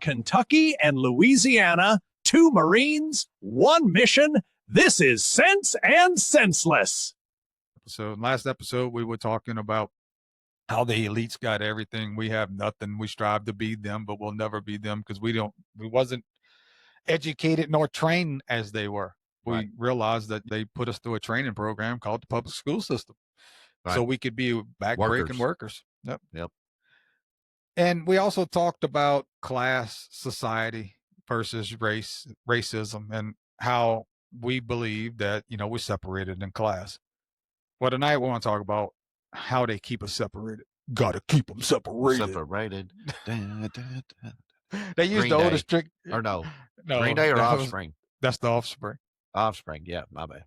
Kentucky and Louisiana, 2 Marines, 1 mission. This is Sense and Senseless. So last episode, we were talking about how the elites got everything. We have nothing. We strive to be them, but we'll never be them because we wasn't educated nor trained as they were. We realized that they put us through a training program called the public school system. So we could be backbreaking workers. Yep. And we also talked about class, society versus racism, and how we believe that, we're separated in class. Well, tonight we want to talk about how they keep us separated. Got to keep them separated. They used the oldest trick. Or no, Green Day or Offspring? That's the Offspring. Offspring, yeah, my bad.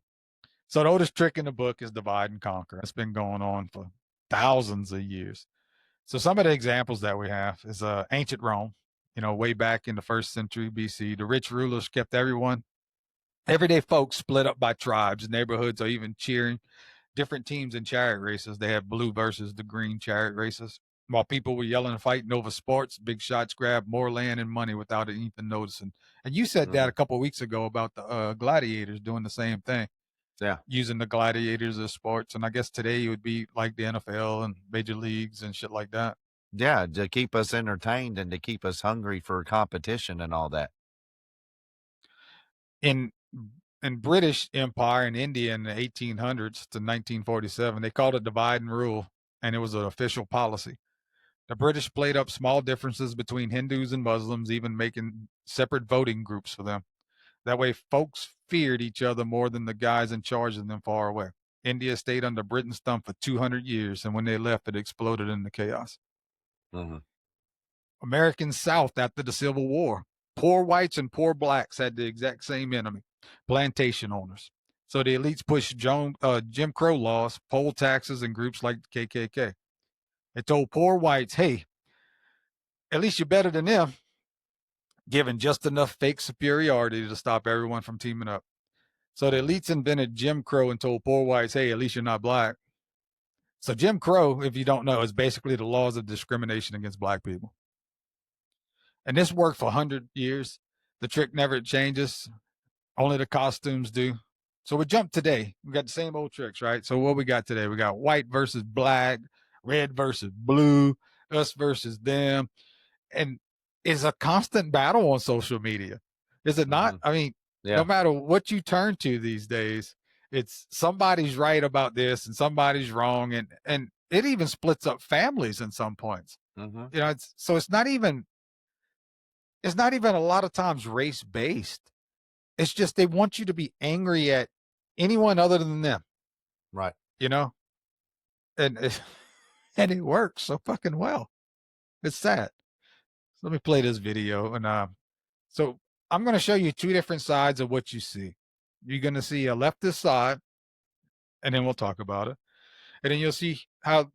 So the oldest trick in the book is divide and conquer. It's been going on for thousands of years. So some of the examples that we have is ancient Rome, way back in the 1st century BC. The rich rulers kept everyday folks split up by tribes, neighborhoods, or even cheering different teams in chariot races. They had blue versus the green chariot races. While people were yelling and fighting over sports, big shots grabbed more land and money without even noticing. And you said that a couple of weeks ago about the gladiators doing the same thing. Yeah. Using the gladiators as sports. And I guess today it would be like the NFL and major leagues and shit like that. Yeah, to keep us entertained and to keep us hungry for competition and all that. In British Empire in India in the 1800s to 1947, they called it divide and rule, and it was an official policy. The British played up small differences between Hindus and Muslims, even making separate voting groups for them. That way, folks feared each other more than the guys in charge of them far away. India stayed under Britain's thumb for 200 years, and when they left, it exploded into chaos. American South after the Civil War. Poor whites and poor blacks had the exact same enemy, plantation owners. So the elites pushed Jim Crow laws, poll taxes, and groups like the KKK. It told poor whites, hey, at least you're better than them, giving just enough fake superiority to stop everyone from teaming up. So the elites invented Jim Crow and told poor whites, hey, at least you're not black. So Jim Crow, if you don't know, is basically the laws of discrimination against black people. And this worked for 100 years. The trick never changes. Only the costumes do. So we jump today. We got the same old tricks, right? So what we got today? We got white versus black, red versus blue, us versus them. And it's a constant battle on social media. Is it not? I mean, no matter what you turn to these days, it's somebody's right about this and somebody's wrong. And it even splits up families in some points. It's not even a lot of times race-based. It's just they want you to be angry at anyone other than them. Right. And it works so fucking well. It's sad. So let me play this video. And so I'm going to show you 2 different sides of what you see. You're going to see a leftist side, and then we'll talk about it. And then you'll see how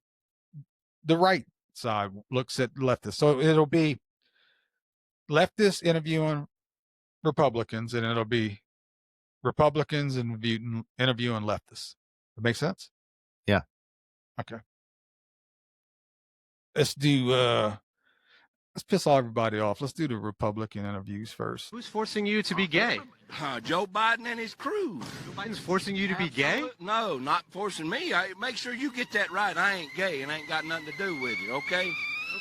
the right side looks at leftists. So it'll be leftists interviewing Republicans, and it'll be Republicans interviewing leftists. That make sense? Yeah. Okay. Let's do let's piss all everybody off. Let's do the Republican interviews first. Who's forcing you to be gay? Joe Biden and his crew. Joe Biden's forcing you to be gay? No, not forcing me. Make sure you get that right. I ain't gay and ain't got nothing to do with it, okay?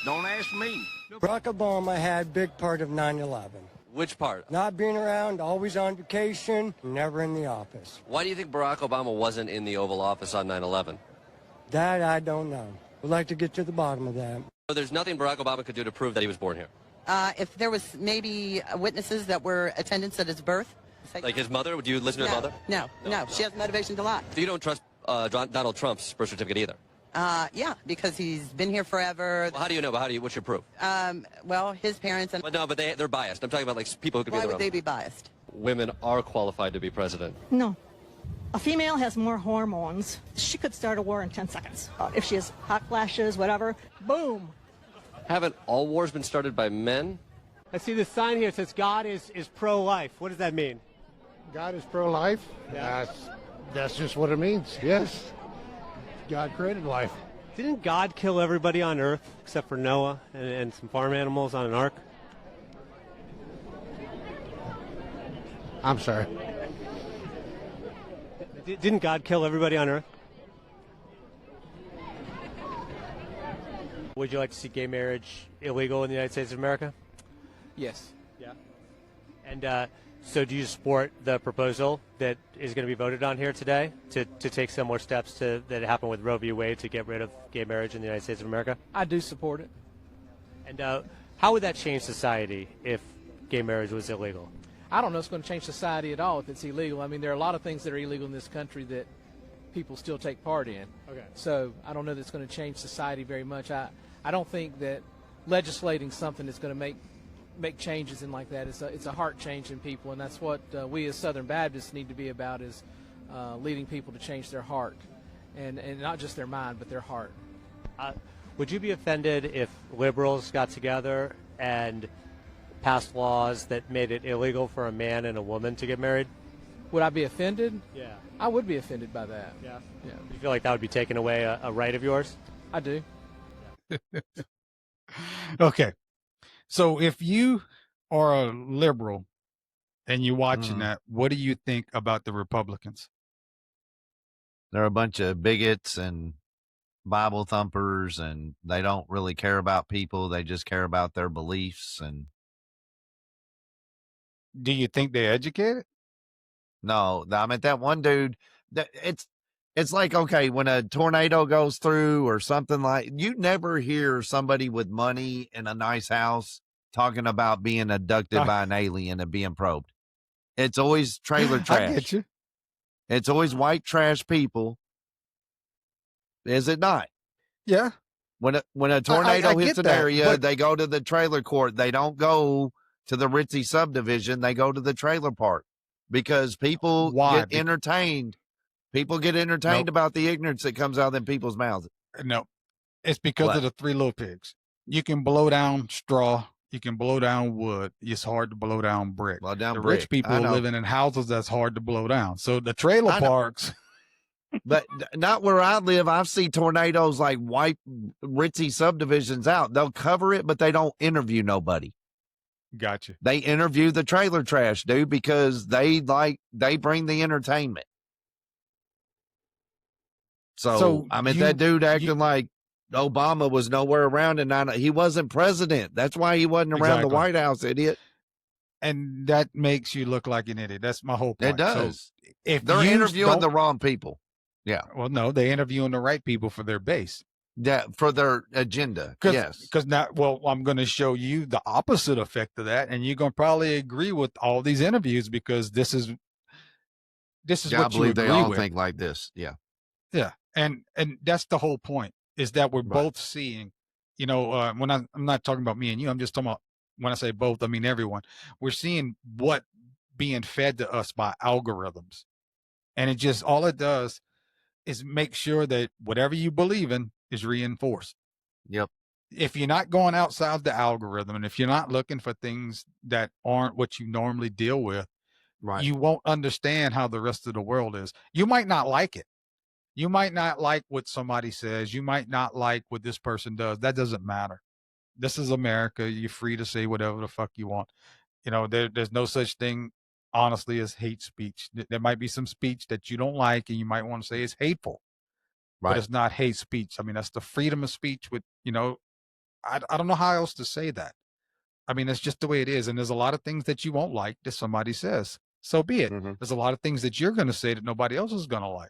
Don't ask me. Barack Obama had a big part of 9/11. Which part? Not being around, always on vacation, never in the office. Why do you think Barack Obama wasn't in the Oval Office on 9/11? That I don't know. Would like to get to the bottom of that. So there's nothing Barack Obama could do to prove that he was born here? If there was maybe witnesses that were attendants at his birth. Like his mother? Would you listen to his mother? No. She has motivation to lie. So you don't trust Donald Trump's birth certificate either? Yeah, because he's been here forever. Well, how do you know? What's your proof? Well, his parents and... But no, but they're biased. I'm talking about like people who could be Why in the would they be biased? Women are qualified to be president. No. A female has more hormones. She could start a war in 10 seconds. If she has hot flashes, whatever, boom. Haven't all wars been started by men? I see this sign here that says God is pro-life. What does that mean? God is pro-life? Yeah. That's just what it means, yes. God created life. Didn't God kill everybody on Earth except for Noah and some farm animals on an ark? I'm sorry. Didn't God kill everybody on earth? Would you like to see gay marriage illegal in the United States of America? Yes. Yeah. And so do you support the proposal that is going to be voted on here today to take similar steps that happened with Roe v. Wade to get rid of gay marriage in the United States of America? I do support it. And how would that change society if gay marriage was illegal? I don't know if it's going to change society at all if it's illegal. I mean, there are a lot of things that are illegal in this country that people still take part in. Okay. So I don't know that it's going to change society very much. I don't think that legislating something that's going to make changes in like that, it's a heart change in people, and that's what we as Southern Baptists need to be about, is leading people to change their heart, and not just their mind, but their heart. Would you be offended if liberals got together and passed laws that made it illegal for a man and a woman to get married? Would I be offended? Yeah. I would be offended by that. Yeah. Yeah. You feel like that would be taking away a right of yours? I do. Okay. So if you are a liberal and you're watching that, what do you think about the Republicans? They're a bunch of bigots and Bible thumpers, and they don't really care about people. They just care about their beliefs. And Do you think they're educated? no, I mean, that one dude, it's like, okay, when a tornado goes through or something, like, you never hear somebody with money in a nice house talking about being abducted by an alien and being probed. It's always trailer trash. I get you. It's always white trash people. Is it not? Yeah. When a tornado I hits get an that, area, but- they go to the trailer court. They don't go to the ritzy subdivision. They go to the trailer park because people Why? get entertained. People get entertained Nope. about the ignorance that comes out of them people's mouths. No, it's because What? of the Three Little Pigs. You can blow down straw. You can blow down wood. It's hard to blow down brick. Blow down The brick. rich people I are know. living in houses that's hard to blow down. So the trailer I know. parks. But not where I live. I've seen tornadoes like wipe ritzy subdivisions out. They'll cover it, but they don't interview nobody. Gotcha. They interview the trailer trash, dude, because they bring the entertainment. So I mean, that dude acting like Obama was nowhere around, and he wasn't president. That's why he wasn't around the Exactly. White House, idiot. And that makes you look like an idiot. That's my whole point. It does. So if They're you interviewing the don't- wrong people. Yeah, well, no, they're interviewing the right people for their base. yeah, for their agenda. Yes. Because now, well, I'm going to show you the opposite effect of that, and you're going to probably agree with all these interviews because this is Yeah, I what you believe they agree all with. think like this. Yeah. Yeah, and that's the whole point, is that we're Right. both seeing, when I'm not talking about me and you, I'm just talking about, when I say both, I mean everyone. We're seeing what being fed to us by algorithms, and it just, all it does is make sure that whatever you believe in is reinforced. Yep. If you're not going outside the algorithm, and if you're not looking for things that aren't what you normally deal with, Right. you won't understand how the rest of the world is. You might not like it. You might not like what somebody says. You might not like what this person does. That doesn't matter. This is America. You're free to say whatever the fuck you want. There's no such thing, honestly, as hate speech. There might be some speech that you don't like and you might want to say is hateful, but Right. it's not hate speech. I mean, that's the freedom of speech with, I don't know how else to say that. I mean, it's just the way it is. And there's a lot of things that you won't like that somebody says. So be it. Mhm. There's a lot of things that you're going to say that nobody else is going to like.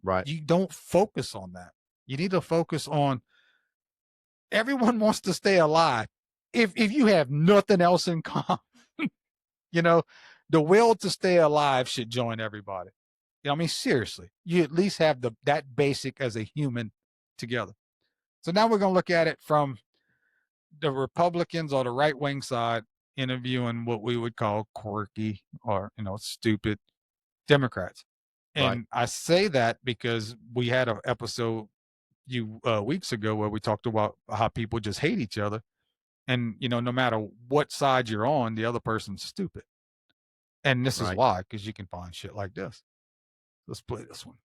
Right. You don't focus on that. You need to focus on, everyone wants to stay alive. If you have nothing else in common, the will to stay alive should join everybody. I mean, seriously, you at least have that basic as a human together. So now we're going to look at it from the Republicans or the right wing side interviewing what we would call quirky or, stupid Democrats. And I say that because we had an episode a few weeks ago where we talked about how people just hate each other. And, no matter what side you're on, the other person's stupid. And this is Right. why, because you can find shit like this. Let's play this one.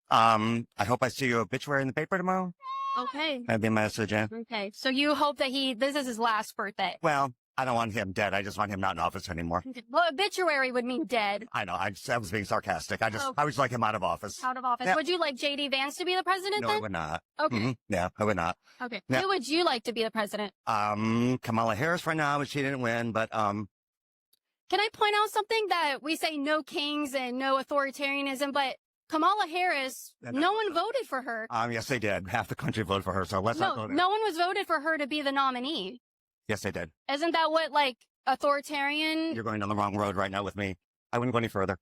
I hope I see your obituary in the paper tomorrow. Okay. That'd be my message, yeah. Okay. So you hope that this is his last birthday. Well, I don't want him dead. I just want him not in office anymore. Well, obituary would mean dead. I know. I was being sarcastic. I would like him out of office. Out of office. Yeah. Would you like J.D. Vance to be the president No, then? I would not. Okay. Yeah, I would not. Okay. Yeah. Who would you like to be the president? Kamala Harris right now, but she didn't win. But Can I point out something that we say no kings and no authoritarianism, but Kamala Harris, no one voted for her. yes, they did. Half the country voted for her, so let's not go there. No one was voted for her to be the nominee. Yes, they did. Isn't that what authoritarian? You're going down the wrong road right now with me. I wouldn't go any further.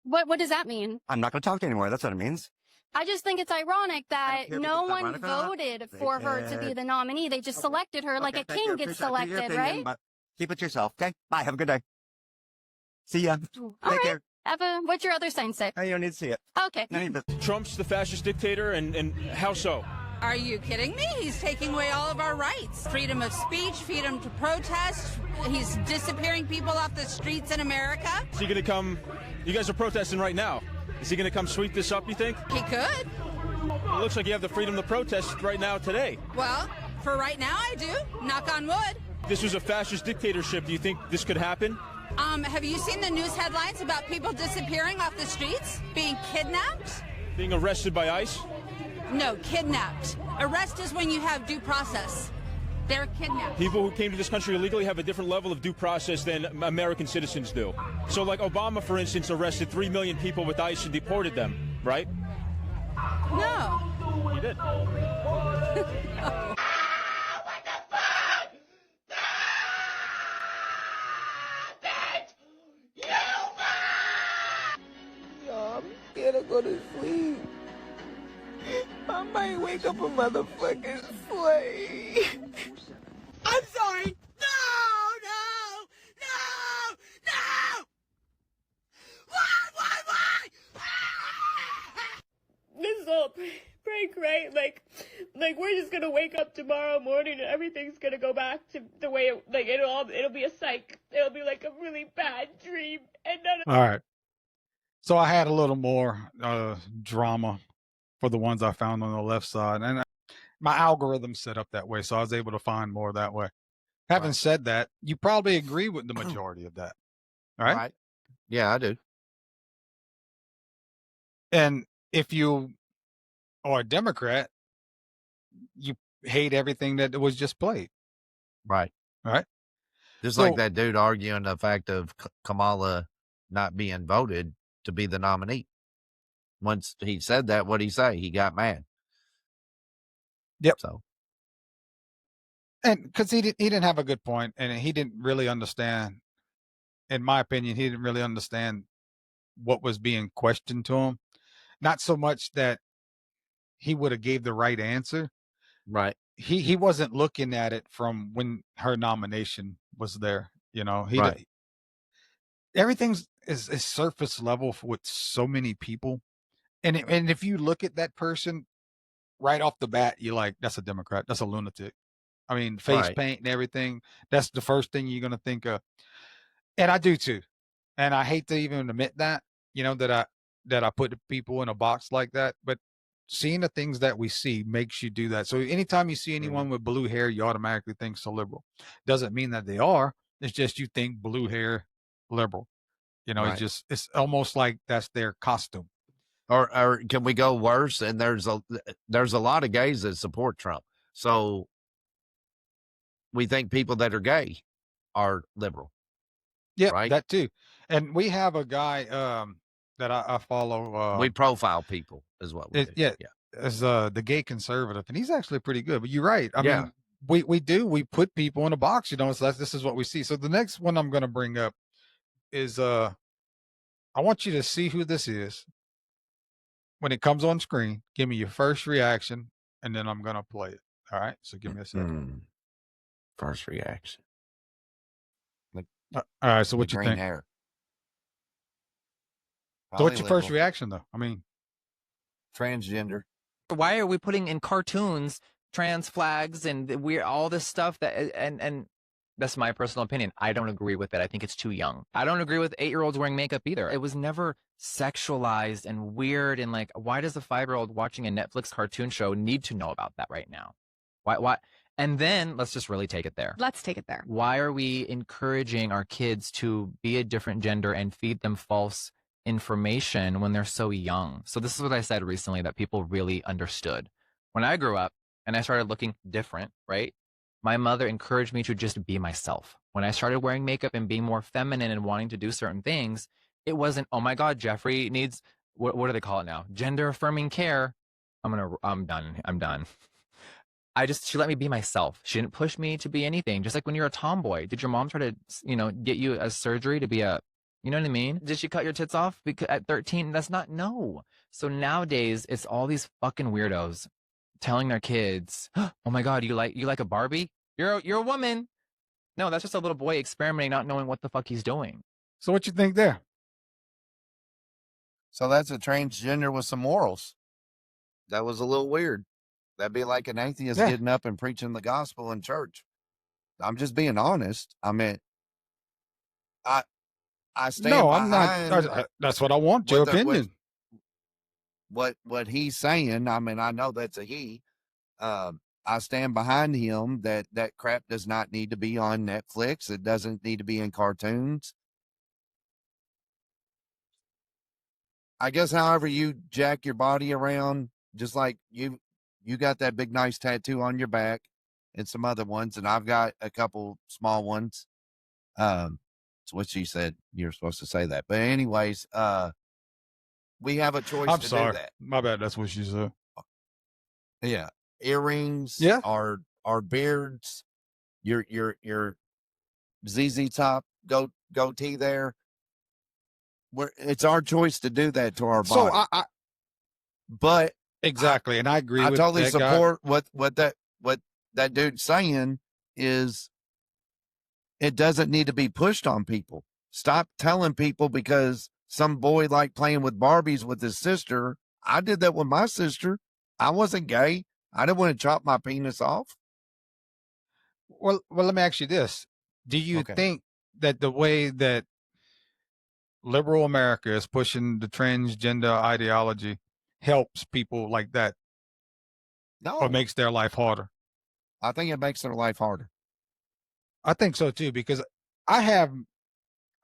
What does that mean? I'm not going to talk to you anymore. That's what it means. I just think it's ironic that care if no it's one ironic or not. voted They for her to be did. the nominee. They just selected her like a thank you. king I gets appreciate your selected, opinion, right? but keep it to yourself, okay? Bye. Have a good day. See ya. All Take right. care. What's your other sign say? You don't need to see it. Okay. Trump's the fascist dictator, and how so? Are you kidding me? He's taking away all of our rights. Freedom of speech, freedom to protest. He's disappearing people off the streets in America. Is he going to come? You guys are protesting right now. Is he going to come sweep this up, you think? He could. It looks like you have the freedom to protest right now today. Well, for right now, I do. Knock on wood. This was a fascist dictatorship. Do you think this could happen? Have you seen the news headlines about people disappearing off the streets? Being kidnapped? Being arrested by ICE? No, kidnapped. Arrest is when you have due process. They're kidnapped. People who came to this country illegally have a different level of due process than American citizens do. So, like Obama, for instance, arrested 3 million people with ICE and deported them, right? No. He did. I'm scared to go to sleep. I might wake up a motherfucking slave. I'm sorry. No! Why? This is all prank, right? Like we're just gonna wake up tomorrow morning and everything's gonna go back to the way it'll be a psych. It'll be like a really bad dream, and none of. All right. So I had a little more drama for the ones I found on the left side, and my algorithm set up that way, so I was able to find more that way. Having said that, you probably agree with the majority of that, right? Yeah, I do. And if you are a Democrat, you hate everything that was just played. Right. Right. Just So- like that dude arguing the fact of Kamala not being voted to be the nominee. Once he said that, what'd he say? He got mad. Yep. So And because he didn't have a good point, and he didn't really understand. In my opinion, he didn't really understand what was being questioned to him. Not so much that he would have gave the right answer. Right. He wasn't looking at it from when her nomination was there. You know, Right. Everything's is surface level with so many people, and if you look at that person right off the bat, you're like, that's a Democrat, that's a lunatic. I mean, face Right. paint and everything. That's the first thing you're gonna think of, and I do too. And I hate to even admit that, that I put people in a box like that, but seeing the things that we see makes you do that. So anytime you see anyone with blue hair, you automatically think so liberal. Doesn't mean that they are. It's just you think blue hair liberal. Right. It's almost like that's their costume. Or can we go worse? And there's a lot of gays that support Trump. So we think people that are gay are liberal. Yeah, Right. that too. And we have a guy that I follow. We profile people is what we do. Yeah, as the gay conservative, and he's actually pretty good. But you're right. I Yeah. mean, we put people in a box. So this is what we see. So the next one I'm going to bring up is I want you to see who this is when it comes on screen. Give me your first reaction, and then I'm going to play it. All right. So give me a second. First reaction. All right. So what you green think? hair. So what's your Probably first liberal. reaction though? I mean, Transgender. Why are we putting in cartoons trans flags and all this stuff that and that's my personal opinion. I don't agree with it. I think it's too young. I don't agree with 8-year-olds wearing makeup either. It was never sexualized and weird and like, why does a 5-year-old watching a Netflix cartoon show need to know about that right now? Why And then let's just really take it there. Let's take it there. Why are we encouraging our kids to be a different gender and feed them false information when they're so young? So this is what I said recently that people really understood. When I grew up and I started looking different, right? My mother encouraged me to just be myself. When I started wearing makeup and being more feminine and wanting to do certain things, it wasn't, oh my God, Jeffrey needs, what do they call it now? Gender affirming care. I'm done. She let me be myself. She didn't push me to be anything. Just like when you're a tomboy, did your mom try to, get you a surgery to be you know what I mean? Did she cut your tits off at 13? No. So nowadays it's all these fucking weirdos telling their kids, oh my God, you like a Barbie? You're a woman. No, that's just a little boy experimenting, not knowing what the fuck he's doing. So what you think there? So that's a transgender with some morals. That was a little weird. That'd be like an atheist getting up and preaching the gospel in church. I'm just being honest. I mean, I stand I'm behind not. That's what I want, your opinion. What he's saying, I mean, I know that's a he. I stand behind him that crap does not need to be on Netflix. It doesn't need to be in cartoons. I guess however you jack your body around, just like you got that big nice tattoo on your back and some other ones, and I've got a couple small ones. It's what she said. You're supposed to say that. But anyways, we have a choice I'm to sorry. do that. My bad. That's what she said. Yeah. Earrings, Yeah. our beards, your ZZ top goatee there. It's our choice to do that to our body. So but exactly, and I agree. I with totally that support what that dude's saying is it doesn't need to be pushed on people. Stop telling people because some boy liked playing with Barbies with his sister. I did that with my sister. I wasn't gay. I didn't want to chop my penis off. Well, let me ask you this. Do you think that the way that liberal America is pushing the transgender ideology helps people like that? No. Or makes their life harder? I think it makes their life harder. I think so too, because I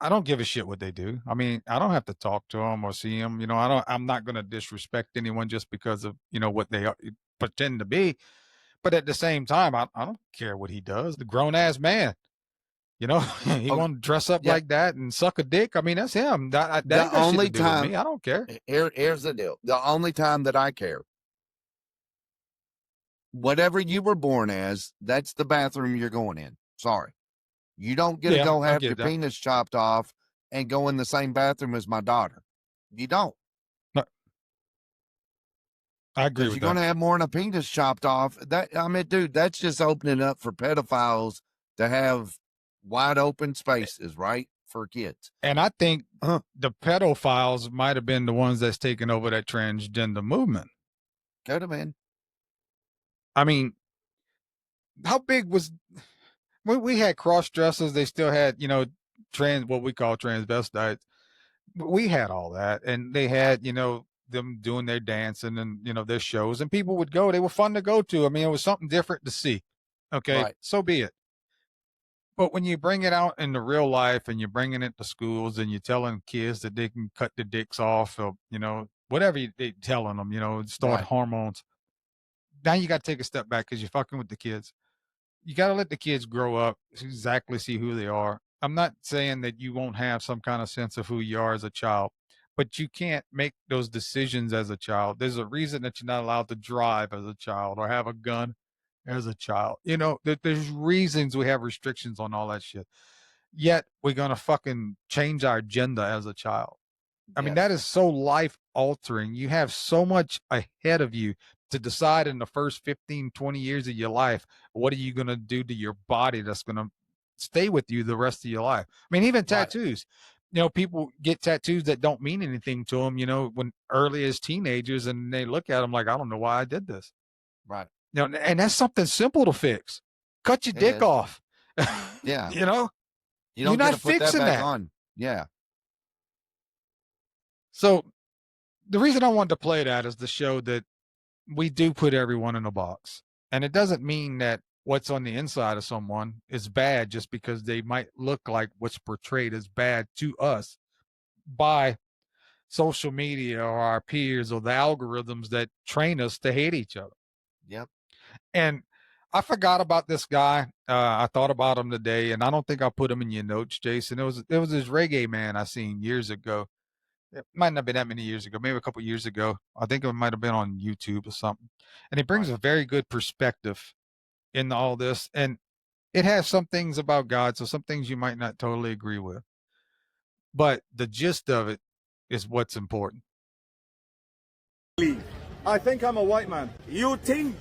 don't give a shit what they do. I mean, I don't have to talk to them or see them. I'm not going to disrespect anyone just because of, what they pretend to be. But at the same time, I don't care what he does. The grown ass man, he want to dress up like that and suck a dick. I mean, that's him. That The only time me. I don't care. Here's the deal. The only time that I care, whatever you were born as, that's the bathroom you're going in. Sorry. You don't get to go have your penis chopped off and go in the same bathroom as my daughter. You don't. No. I agree with you're that. going to have more than a penis chopped off. Dude, that's just opening up for pedophiles to have wide open spaces, right? For kids. And I think the pedophiles might have been the ones that's taken over that transgender movement. Could have been. I mean, how big was... We had cross dressers. They still had, what we call transvestites. We had all that, and they had, them doing their dancing and their shows, and people would go. They were fun to go to. I mean, it was something different to see. Okay, right. So be it. But when you bring it out into real life and you're bringing it to schools and you're telling kids that they can cut their dicks off or whatever they're telling them, start hormones. Now you got to take a step back because you're fucking with the kids. You got to let the kids grow up, exactly see who they are. I'm not saying that you won't have some kind of sense of who you are as a child, but you can't make those decisions as a child. There's a reason that you're not allowed to drive as a child or have a gun as a child. There's reasons we have restrictions on all that shit. Yet we're going to fucking change our gender as a child. I mean, that is so life altering. You have so much ahead of you to decide in the first 15, 20 years of your life, what are you going to do to your body that's going to stay with you the rest of your life? I mean, even tattoos, people get tattoos that don't mean anything to them, when early as teenagers, and they look at them like, I don't know why I did this. Right. And that's something simple to fix. Cut your dick off. Yeah. You don't you're not not put fixing that back that. on. Yeah. So the reason I wanted to play that is to show that we do put everyone in a box. And it doesn't mean that what's on the inside of someone is bad just because they might look like what's portrayed as bad to us by social media or our peers or the algorithms that train us to hate each other. Yep. And I forgot about this guy. I thought about him today, and I don't think I put him in your notes, Jason. It was this reggae man I seen years ago. It might not have been that many years ago, maybe a couple years ago. I think it might have been on YouTube or something. And he brings a very good perspective in all this. And it has some things about God, so some things you might not totally agree with. But the gist of it is what's important. I think I'm a white man. You think?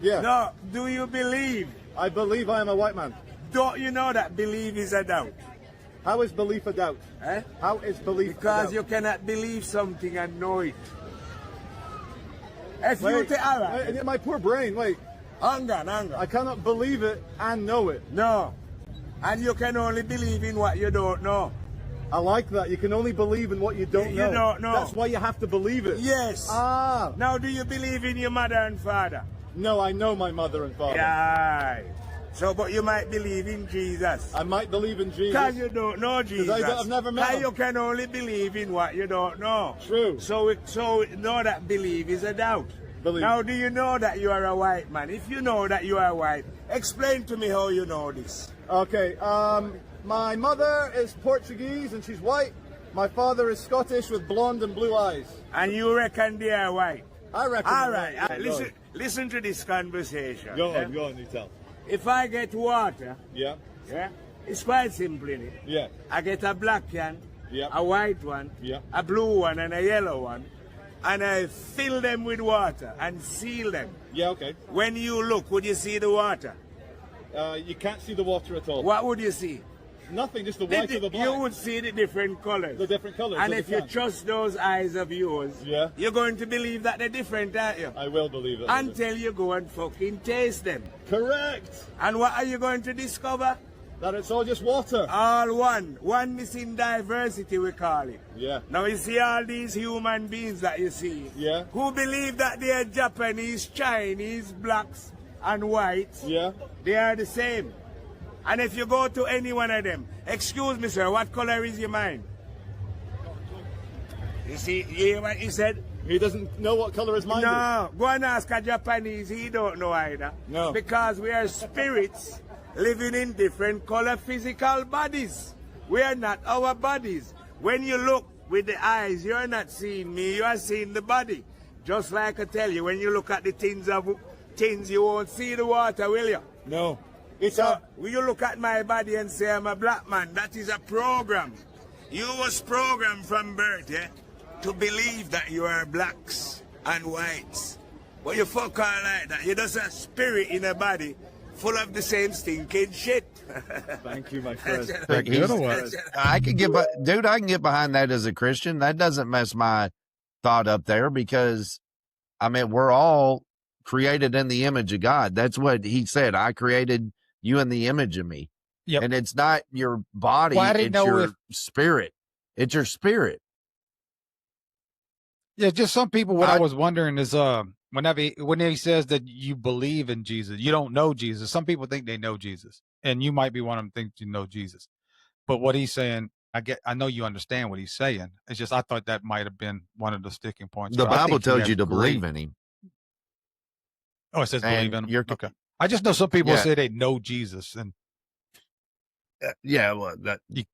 Yeah. No, do you believe? I believe I am a white man. Don't you know that belief is a doubt? How is belief a doubt? Eh? How is belief Because a doubt? you cannot believe something and know it. If you Wait, take, all right. my poor brain, wait. Hang on. I cannot believe it and know it. No. And you can only believe in what you don't know. I like that. You can only believe in what you don't know. You don't know. That's why you have to believe it. Yes. Ah. Now, do you believe in your mother and father? No, I know my mother and father. Yeah. So, but you might believe in Jesus. I might believe in Jesus. Because you don't know Jesus. I've never met him. You can only believe in what you don't know. True. So know that belief is a doubt. Believe. Now, do you know that you are a white man? If you know that you are white, explain to me how you know this. Okay. My mother is Portuguese and she's white. My father is Scottish with blonde and blue eyes. And you reckon they are white? I reckon. All right. Listen to this conversation. Go on, you tell. If I get water, Yeah. it's quite simple, innit? Yeah. I get a black can, Yeah. a white one, Yeah. a blue one, and a yellow one, and I fill them with water and seal them. Yeah, okay. When you look, would you see the water? You can't see the water at all. What would you see? Nothing, just the white or the black. You would see the different colors. The different colors. And of if the you can. trust those eyes of yours, Yeah. you're going to believe that they're different, aren't you? I will believe it. Until you go and fucking taste them. Correct. And what are you going to discover? That it's all just water. All one. Oneness in diversity, we call it. Yeah. Now you see all these human beings that you see. Yeah. Who believe that they are Japanese, Chinese, blacks, and whites. Yeah. They are the same. And if you go to any one of them, excuse me, sir, what color is your mind? You see, you hear what he said? He doesn't know what color his mind is. No, go and ask a Japanese, he don't know either. No. Because we are spirits living in different color physical bodies. We are not our bodies. When you look with the eyes, you're not seeing me, you are seeing the body. Just like I tell you, when you look at the tins, you won't see the water, will you? No. Will you look at my body and say I'm a black man? That is a program. You was programmed from birth, to believe that you are blacks and whites. But you fuck all like that. You're just a spirit in a body full of the same stinking shit. Thank you, my friend. I can get, dude, I can get behind that as a Christian. That doesn't mess my thought up there because, I mean, we're all created in the image of God. That's what he said. I created you in the image of me. Yep. And it's not your body, it's your spirit. It's your spirit. Yeah, just some people, what I was wondering is when he says that you believe in Jesus, you don't know Jesus. Some people think they know Jesus. And you might be one of them think you know Jesus. But what he's saying, I know you understand what he's saying. It's just I thought that might have been one of the sticking points. The But I Bible think he tells has you to great- believe in him. Oh, it says And believe in him. you're- Okay. I just know some people Yeah. say they know Jesus, and Yeah, well, that you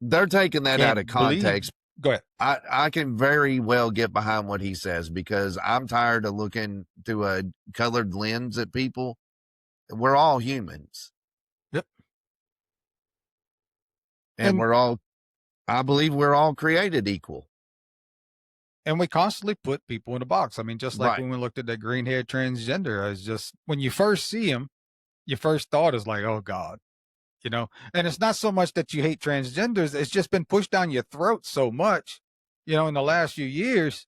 they're taking that out of can't believe- context. Go ahead. I can very well get behind what he says because I'm tired of looking through a colored lens at people. We're all humans. Yep. And I believe we're all created equal. And we constantly put people in a box. I mean, just like Right. when we looked at that green haired transgender, it's just when you first see him, your first thought is like, oh God, and it's not so much that you hate transgenders. It's just been pushed down your throat so much, in the last few years,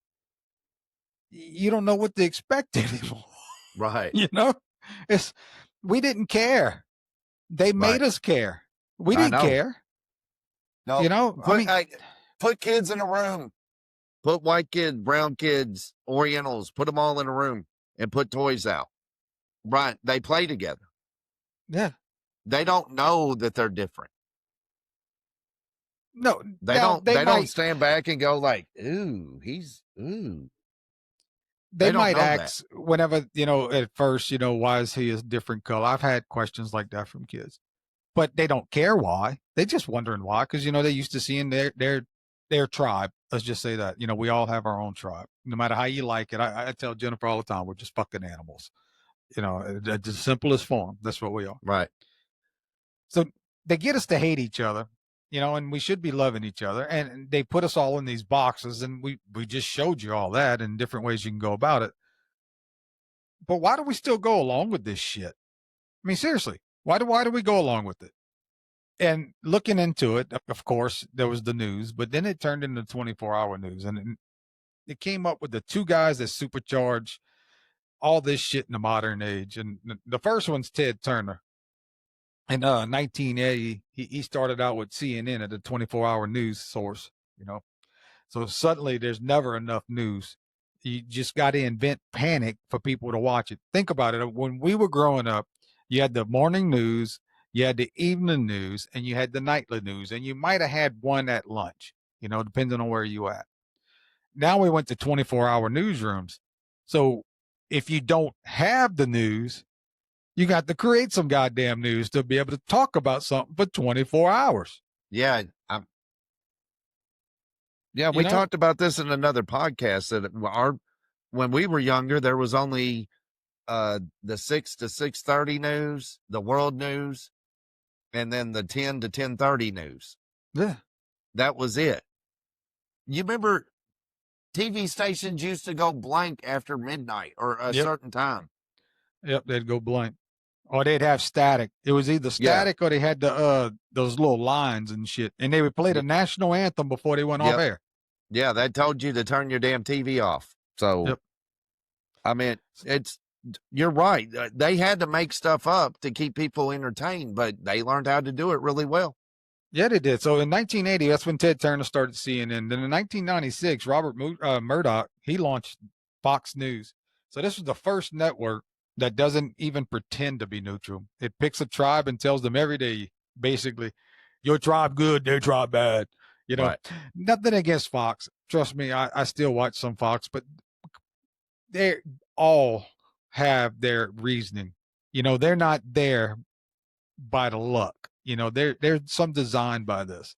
you don't know what to expect anymore. Right. We didn't care. They made us care. We I didn't know. care. No, I mean, put kids in a room. Put white kids, brown kids, Orientals, put them all in a room and put toys out. Right. They play together. Yeah. They don't know that they're different. No, They now, don't. They might, don't stand back and go like, "Ooh, he's ooh." They don't might know that. ask whenever, at first, why is he a different color? I've had questions like that from kids, but they don't care why. They're just wondering why, because they're used to seeing their tribe. Let's just say that we all have our own tribe. No matter how you like it, I tell Jennifer all the time, we're just fucking animals. At the simplest form, that's what we are. Right. So they get us to hate each other, and we should be loving each other. And they put us all in these boxes, and we just showed you all that in different ways you can go about it. But why do we still go along with this shit? I mean, seriously, why do we go along with it? And looking into it, of course, there was the news, but then it turned into 24-hour news, and it came up with the two guys that supercharge all this shit in the modern age. And the first one's Ted Turner. In 1980, he started out with CNN at a 24-hour news source, So suddenly there's never enough news. You just got to invent panic for people to watch it. Think about it. When we were growing up, you had the morning news, you had the evening news, and you had the nightly news. And you might have had one at lunch, depending on where you at. Now we went to 24-hour newsrooms. So if you don't have the news, you got to create some goddamn news to be able to talk about something for 24 hours. Yeah. We talked about this in another podcast that when we were younger, there was only the 6 to 6:30 news, the world news, and then the 10 to 10:30 news. Yeah. That was it. You remember TV stations used to go blank after midnight or a certain time. Yep, they'd go blank. Or they'd have static. It was either static or they had the those little lines and shit. And they would play the national anthem before they went off air. Yeah, that told you to turn your damn TV off. So, I mean, you're right. They had to make stuff up to keep people entertained, but they learned how to do it really well. Yeah, they did. So in 1980, that's when Ted Turner started CNN. Then in 1996, Robert Murdoch, he launched Fox News. So this was the first network that doesn't even pretend to be neutral. It picks a tribe and tells them every day, basically, your tribe good, their tribe bad. Nothing against Fox. Trust me, I still watch some Fox, but they all have their reasoning. They're not there by the luck. There's some design by this,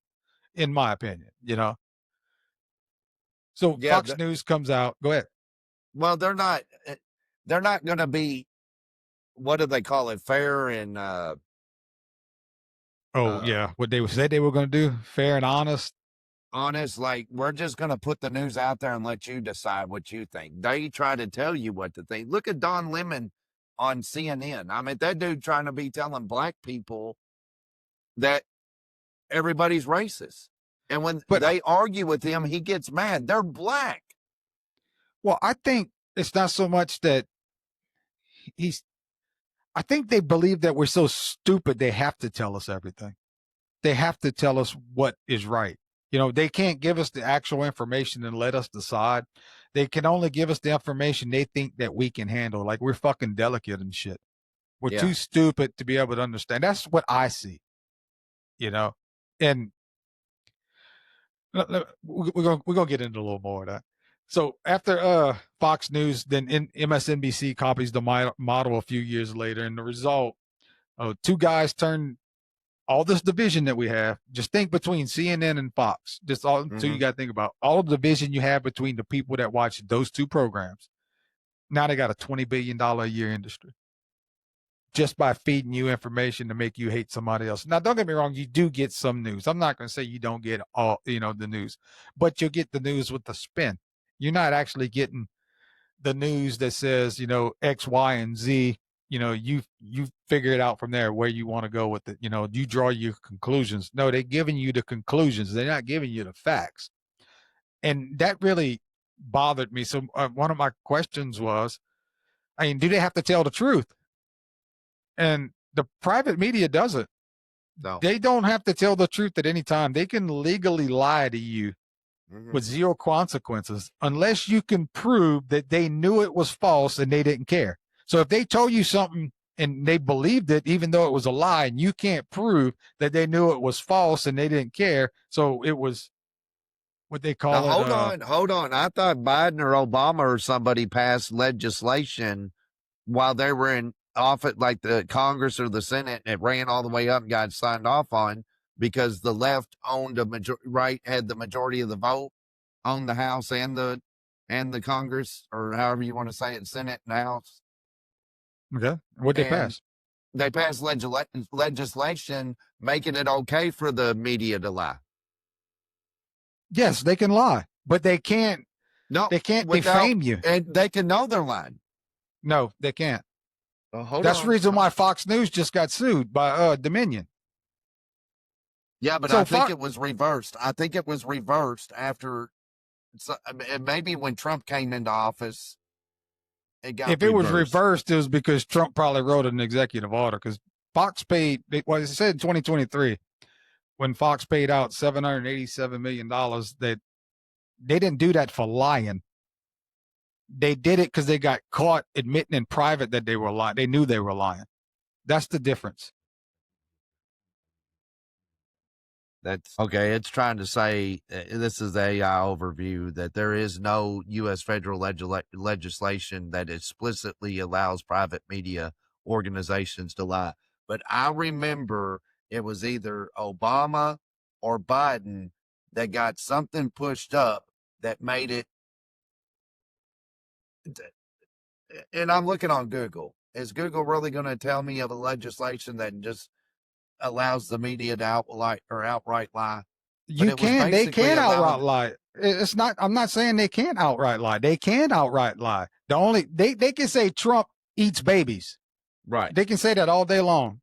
in my opinion, So Fox News comes out. Go ahead. Well, they're not going to be, what do they call it? Fair and, what they said they were going to do, fair and honest. Honest, like, we're just going to put the news out there and let you decide what you think. They try to tell you what to think. Look at Don Lemon on CNN. I mean, that dude trying to be telling black people that everybody's racist. And when they argue with him, he gets mad. They're black. Well, I think it's not so much that I think they believe that we're so stupid they have to tell us everything. They have to tell us what is right. They can't give us the actual information and let us decide. They can only give us the information they think that we can handle. Like we're fucking delicate and shit. We're too stupid to be able to understand. That's what I see. And we're gonna get into a little more of that. So after Fox News, then MSNBC copies the model a few years later, and the result, two guys turn all this division that we have. Just think between CNN and Fox. Just all two you got to think about all the division you have between the people that watch those two programs. Now they got a $20 billion a year industry just by feeding you information to make you hate somebody else. Now, don't get me wrong, you do get some news. I'm not going to say you don't get all, the news, but you'll get the news with the spin. You're not actually getting the news that says, X, Y, and Z. You figure it out from there where you want to go with it. You draw your conclusions. No, they're giving you the conclusions. They're not giving you the facts. And that really bothered me. So one of my questions was, do they have to tell the truth? And the private media doesn't. No. They don't have to tell the truth at any time. They can legally lie to you with zero consequences unless you can prove that they knew it was false and they didn't care. So if they told you something and they believed it, even though it was a lie, and you can't prove that they knew it was false and they didn't care, so it was what they call Now, it. hold on. I thought Biden or Obama or somebody passed legislation while they were in office, like the Congress or the Senate, and it ran all the way up and got signed off on because the left owned had the majority of the vote on the House and the Congress, or however you want to say it, Senate and House. Okay, what they And pass? They passed legislation making it okay for the media to lie. Yes, they can lie, but they can't. No, they can't without- defame you. And they can know they're lying. No, they can't. Hold That's on. the reason why Fox News just got sued by Dominion. Yeah, but So I think Fo- it was reversed. I think it was reversed after, maybe when Trump came into office. If it was reversed, it was because Trump probably wrote an executive order. Because Fox paid, well, it said in 2023, when Fox paid out $787 million, that they didn't do that for lying. They did it because they got caught admitting in private that they were lying. They knew they were lying. That's the difference. That's okay. It's trying to say, this is the AI overview, that there is no U.S. federal legislation that explicitly allows private media organizations to lie. But I remember it was either Obama or Biden that got something pushed up that made it. And I'm looking on Google. Is Google really going to tell me of a legislation that just allows the media to outright lie? They can outright lie. It's not, I'm not saying they can't outright lie. They can outright lie. They can say Trump eats babies. Right. They can say that all day long,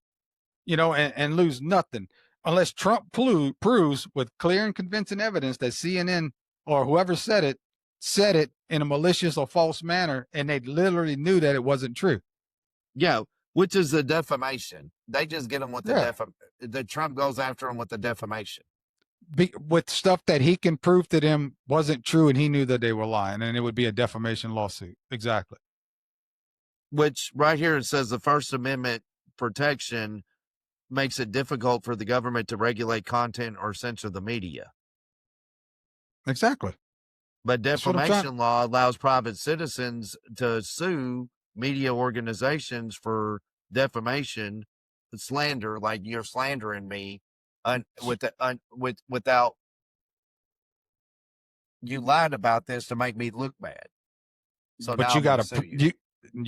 and lose nothing unless Trump proves with clear and convincing evidence that CNN or whoever said it in a malicious or false manner, and they literally knew that it wasn't true. Yeah, which is the defamation. They just get them with the Trump goes after them with the defamation. With stuff that he can prove to them wasn't true, and he knew that they were lying, and it would be a defamation lawsuit. Exactly. Which right here it says the First Amendment protection makes it difficult for the government to regulate content or censor the media. Exactly. But defamation law allows private citizens to sue media organizations for defamation, slander, like you're slandering me, without you lied about this to make me look bad. So, but now you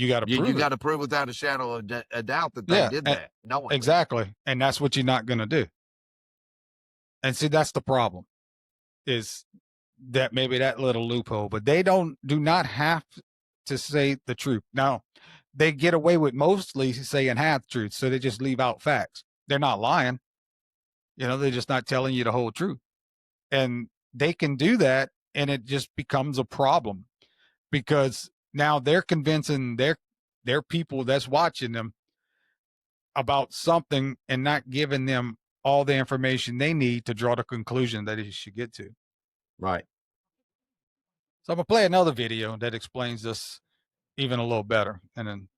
got to prove without a shadow of a doubt that they did that. Exactly, and that's what you're not going to do. And see, that's the problem. Is that maybe that little loophole? But they do not have to say the truth. Now, they get away with mostly saying half truth, so they just leave out facts. They're not lying. They're just not telling you the whole truth. And they can do that, and it just becomes a problem because now they're convincing their people that's watching them about something and not giving them all the information they need to draw the conclusion that it should get to. Right. So I'm going to play another video that explains this even a little better, and then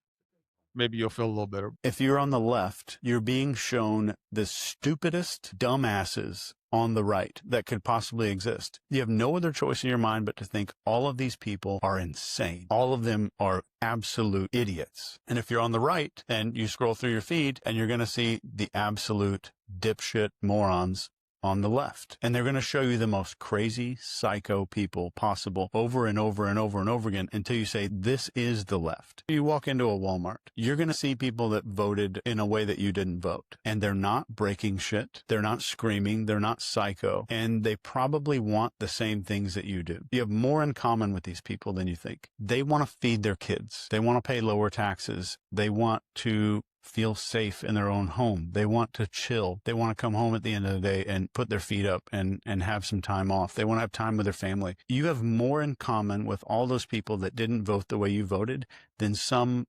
maybe you'll feel a little better. If you're on the left, you're being shown the stupidest dumbasses on the right that could possibly exist. You have no other choice in your mind but to think all of these people are insane. All of them are absolute idiots. And if you're on the right and you scroll through your feed, and you're going to see the absolute dipshit morons on the left. And they're going to show you the most crazy psycho people possible over and over and over and over again until you say, this is the left. You walk into a Walmart, you're going to see people that voted in a way that you didn't vote. And they're not breaking shit. They're not screaming. They're not psycho. And they probably want the same things that you do. You have more in common with these people than you think. They want to feed their kids. They want to pay lower taxes. They want to feel safe in their own home. They want to chill. They want to come home at the end of the day and put their feet up and have some time off. They want to have time with their family. You have more in common with all those people that didn't vote the way you voted than some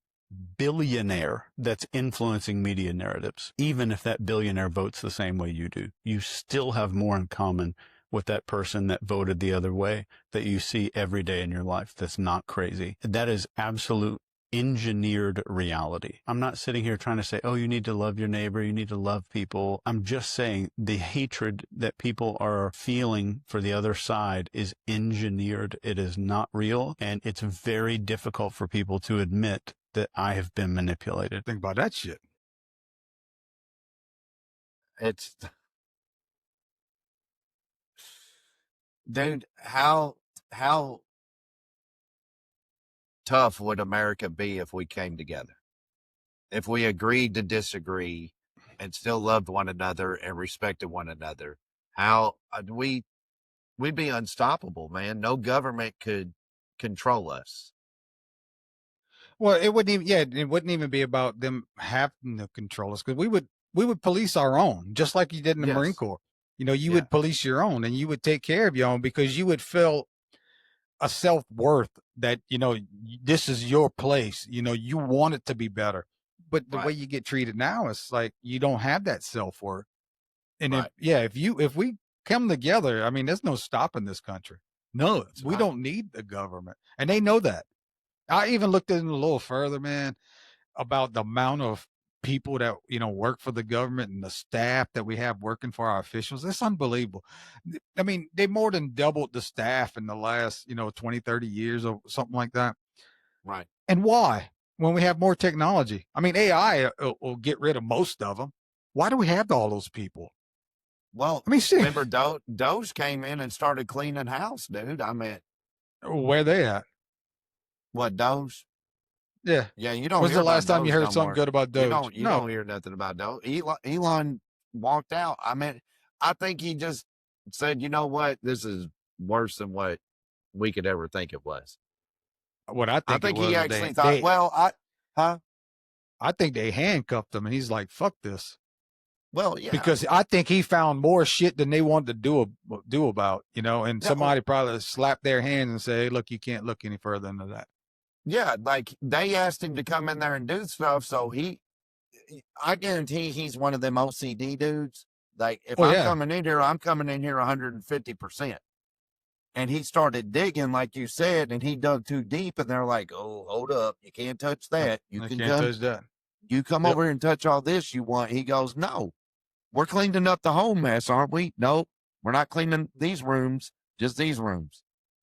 billionaire that's influencing media narratives. Even if that billionaire votes the same way you do, you still have more in common with that person that voted the other way that you see every day in your life. That's not crazy. That is absolute engineered reality. I'm not sitting here trying to say, oh, you need to love your neighbor, you need to love people. I'm just saying the hatred that people are feeling for the other side is engineered. It is not real, and it's very difficult for people to admit that I have been manipulated. Think about that shit. It's, dude, how tough would America be if we came together? If we agreed to disagree and still loved one another and respected one another? How we'd be unstoppable, man. No government could control us. Well, it wouldn't even, it wouldn't even be about them having to control us, because we would police our own, just like you did in the Marine Corps. You know, you would police your own, and you would take care of your own, because you would feel a self-worth that, you know, this is your place. You know, you want it to be better. But the way you get treated now, it's like you don't have that self-worth. And if we come together, I mean, there's no stopping this country. No, we don't need the government. And they know that. I even looked at it a little further, man, about the amount of people that, you know, work for the government and the staff that we have working for our officials. It's unbelievable. I mean, they more than doubled the staff in the last, 20, 30 years or something like that. Right. And why? When we have more technology. I mean, AI will get rid of most of them. Why do we have all those people? Well, I mean, remember Doge came in and started cleaning house, dude. I mean, where they at? What, Doge? Yeah. Yeah, you don't. When's hear the last about time you Doge heard no something more. good about Doge? You don't hear nothing about Doge. Elon walked out. I mean, I think he just said, you know what? This is worse than what we could ever think it was. What I think he actually thought, I think they handcuffed him, and he's like, fuck this. Well, yeah. Because I think he found more shit than they wanted to do about, and somebody probably slapped their hands and say, hey, look, you can't look any further into that. Yeah, like they asked him to come in there and do stuff. So I guarantee he's one of them OCD dudes. Like if I'm coming in here 150%. And he started digging, like you said, and he dug too deep. And they're like, oh, hold up. You can't touch that. You can't touch that. You come over here and touch all this you want. He goes, no, we're cleaning up the whole mess, aren't we? Nope, we're not cleaning these rooms, just these rooms.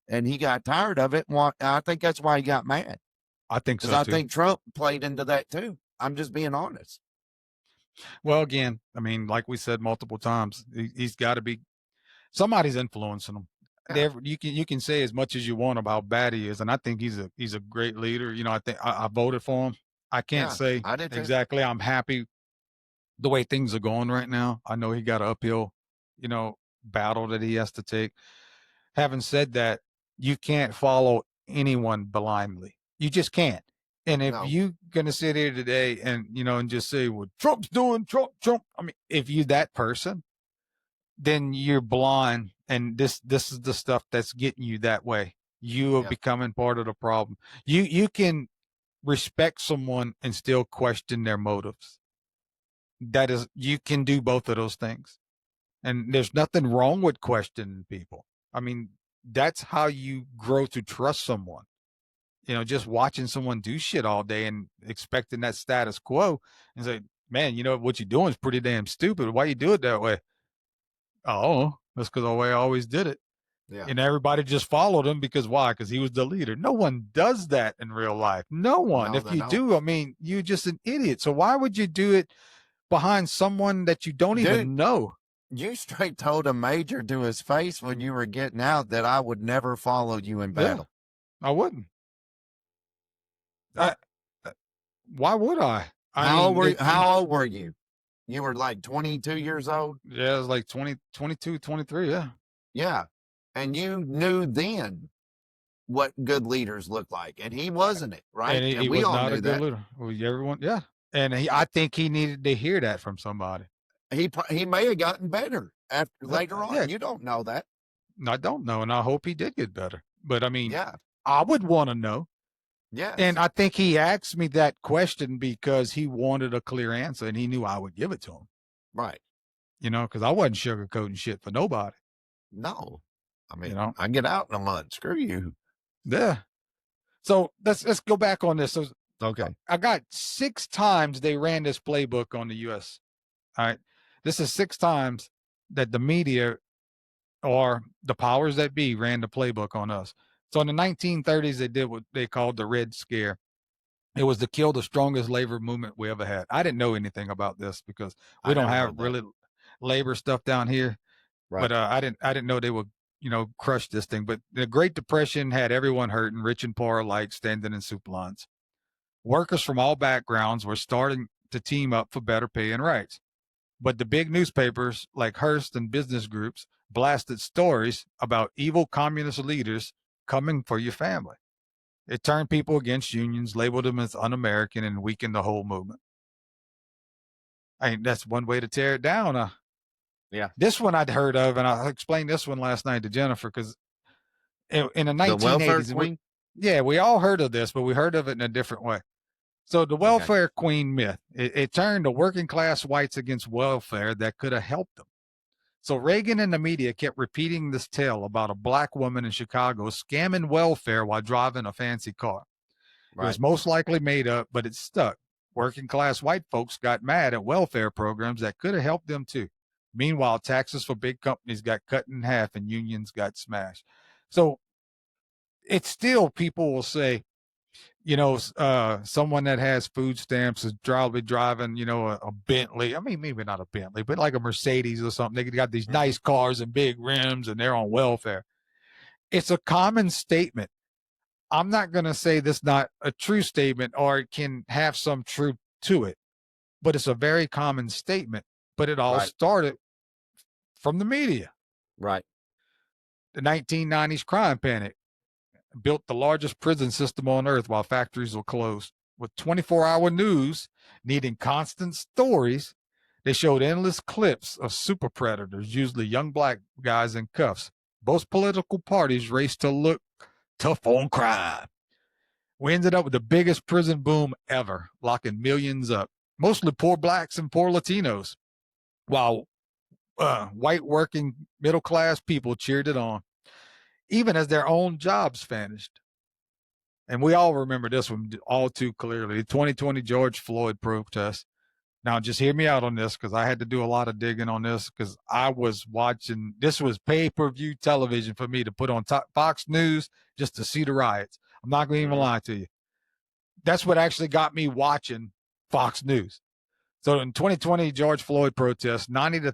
And he got tired of it. And I think that's why he got mad. I think so, too. I think Trump played into that, too. I'm just being honest. Well, again, I mean, like we said multiple times, he's got to be somebody's influencing him. Yeah. You can say as much as you want about how bad he is, and I think he's a great leader. I think I voted for him. I can't say exactly I'm happy the way things are going right now. I know he got an uphill, battle that he has to take. Having said that, you can't follow anyone blindly. You just can't. And if you're going to sit here today and, and just say, well, Trump's doing Trump. I mean, if you're that person, then you're blind. And this is the stuff that's getting you that way. You are becoming part of the problem. You can respect someone and still question their motives. That is, you can do both of those things. And there's nothing wrong with questioning people. I mean, that's how you grow to trust someone. Just watching someone do shit all day and expecting that status quo and say, man, what you're doing is pretty damn stupid. Why you do it that way? Oh, that's because the way I always did it. Yeah. And everybody just followed him because why? Because he was the leader. No one does that in real life. No one. If you do, I mean, you're just an idiot. So why would you do it behind someone that you don't even know? You straight told a major to his face when you were getting out that I would never follow you in battle. Yeah, I wouldn't. Why would I? How old were you? You were like 22 years old? Yeah, I was like 22, 23, yeah. Yeah. And you knew then what good leaders look like. And he wasn't it, right? And he we was all not knew a that. good leader. Well, everyone, yeah. And I think he needed to hear that from somebody. He may have gotten better later on. Yeah. You don't know that. I don't know. And I hope he did get better. But I mean, I would want to know. Yeah. And I think he asked me that question because he wanted a clear answer and he knew I would give it to him. Right. Because I wasn't sugarcoating shit for nobody. No. I mean, I get out in a month. Screw you. Yeah. So let's go back on this. So Okay. I got 6 times they ran this playbook on the U.S. All right. This is 6 times that the media or the powers that be ran the playbook on us. So in the 1930s, they did what they called the Red Scare. It was to kill the strongest labor movement we ever had. I didn't know anything about this because we don't have really labor stuff down here. Right. But I didn't know they would, crush this thing. But the Great Depression had everyone hurting, rich and poor alike, standing in soup lines. Workers from all backgrounds were starting to team up for better pay and rights. But the big newspapers like Hearst and business groups blasted stories about evil communist leaders coming for your family. It turned people against unions, labeled them as un-American, and weakened the whole movement. I mean, that's one way to tear it down. Yeah. This one I'd heard of, and I explained this one last night to Jennifer, because in the 1980s, the welfare queen? we all heard of this, but we heard of it in a different way. So the welfare queen myth, it turned the working class whites against welfare that could have helped them. So Reagan and the media kept repeating this tale about a black woman in Chicago scamming welfare while driving a fancy car. It was most likely made up, but it stuck. Working class white folks got mad at welfare programs that could have helped them too. Meanwhile, taxes for big companies got cut in half and unions got smashed. So it's still, people will say, someone that has food stamps is probably driving, a Bentley. I mean, maybe not a Bentley, but like a Mercedes or something. They got these nice cars and big rims and they're on welfare. It's a common statement. I'm not going to say this is not a true statement or it can have some truth to it, but it's a very common statement. But it all started from the media. Right. The 1990s crime panic built the largest prison system on earth while factories were closed. With 24-hour news needing constant stories, they showed endless clips of super predators, usually young black guys in cuffs. Both political parties raced to look tough on crime. We ended up with the biggest prison boom ever, locking millions up, mostly poor blacks and poor Latinos, while white working middle-class people cheered it on, even as their own jobs vanished. And we all remember this one all too clearly, the 2020 George Floyd protest. Now, just hear me out on this, because I had to do a lot of digging on this, because I was watching, this was pay-per-view television for me to put on Fox News just to see the riots. I'm not going to even lie to you. That's what actually got me watching Fox News. So in 2020 George Floyd protests, 93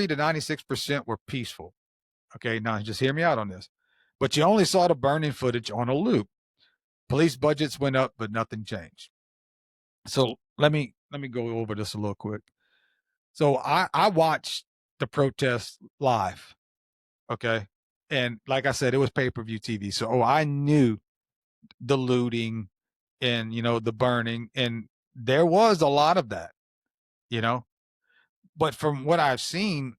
to 96% were peaceful. Okay, now just hear me out on this. But you only saw the burning footage on a loop. Police budgets went up, but nothing changed. So let me go over this a little quick. So I watched the protest live. Okay. And like I said, it was pay-per-view TV. So I knew the looting and, the burning. And there was a lot of that, But from what I've seen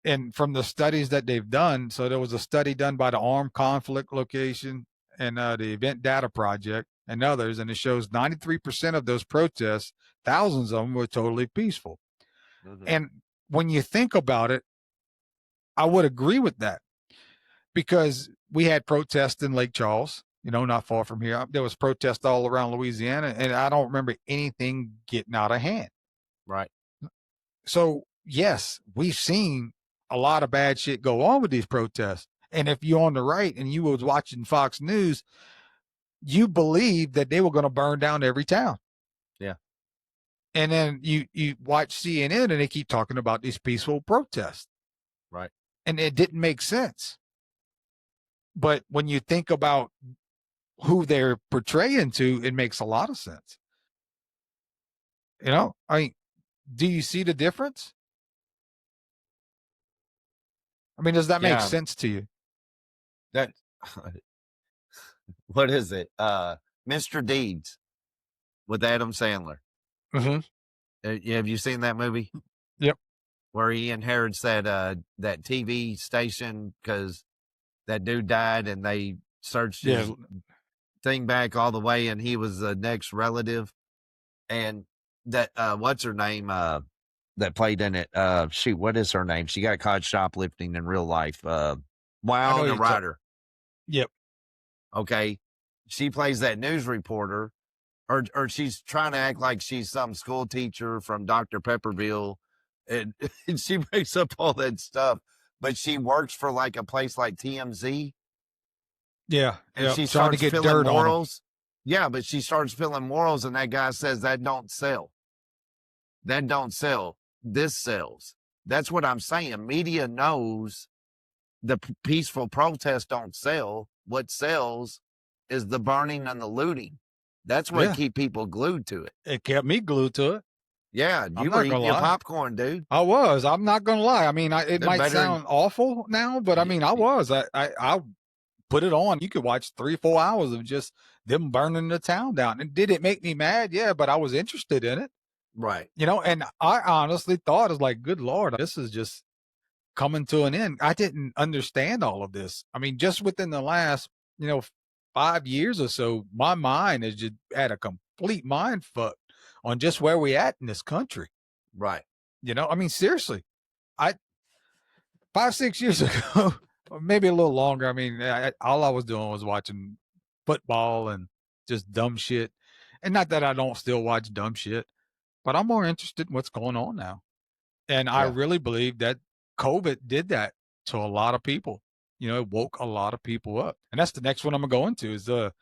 and from the studies that they've done, so there was a study done by the Armed Conflict Location and the Event Data Project and others, and it shows 93% of those protests, thousands of them, were totally peaceful. Mm-hmm. And when you think about it, I would agree with that, because we had protests in Lake Charles, not far from here. There was protests all around Louisiana, and I don't remember anything getting out of hand. Right. So, yes, we've seen a lot of bad shit go on with these protests. And if you're on the right and you was watching Fox News, you believe that they were going to burn down every town. Yeah. And then you watch CNN and they keep talking about these peaceful protests. Right. And it didn't make sense. But when you think about who they're portraying to, it makes a lot of sense. I mean, do you see the difference? I mean, does that make sense to you? That, what is it? Mr. Deeds with Adam Sandler. Mm-hmm. Have you seen that movie? Yep. Where he inherits that TV station because that dude died and they searched his thing back all the way and he was the next relative. And that, what's her name? That played in it. Shoot, what is her name? She got caught shoplifting in real life. Winona Ryder. Yep. Okay. She plays that news reporter or she's trying to act like she's some school teacher from Dr. Pepperville, and, and she makes up all that stuff. But she works for like a place like TMZ, Yeah. and she trying to starts get filling dirt on 'em. morals. Yeah, but she starts filling morals, and that guy says that don't sell. That don't sell. This sells. That's what I'm saying. Media knows the peaceful protest don't sell. What sells is the burning and the looting. That's what Yeah. keep people glued to it. It kept me glued to it. Yeah, I'm you not were eating gonna your lie. popcorn, dude. I was. I'm not gonna lie. I mean, it They're might better than- sound awful now, but I mean, I was. I put it on. You could watch 3-4 hours of just them burning the town down. And did it make me mad? Yeah, but I was interested in it. Right. You know, and I honestly thought, it's like, good Lord, this is just coming to an end. I didn't understand all of this. I mean, just within the last, 5 years or so, my mind has just had a complete mind fuck on just where we at in this country. Right. I mean, seriously, 5-6 years ago, or maybe a little longer. I mean, all I was doing was watching football and just dumb shit. And not that I don't still watch dumb shit, but I'm more interested in what's going on now. And I Yeah. really believe that COVID did that to a lot of people. It woke a lot of people up. And that's the next one I'm gonna go into is the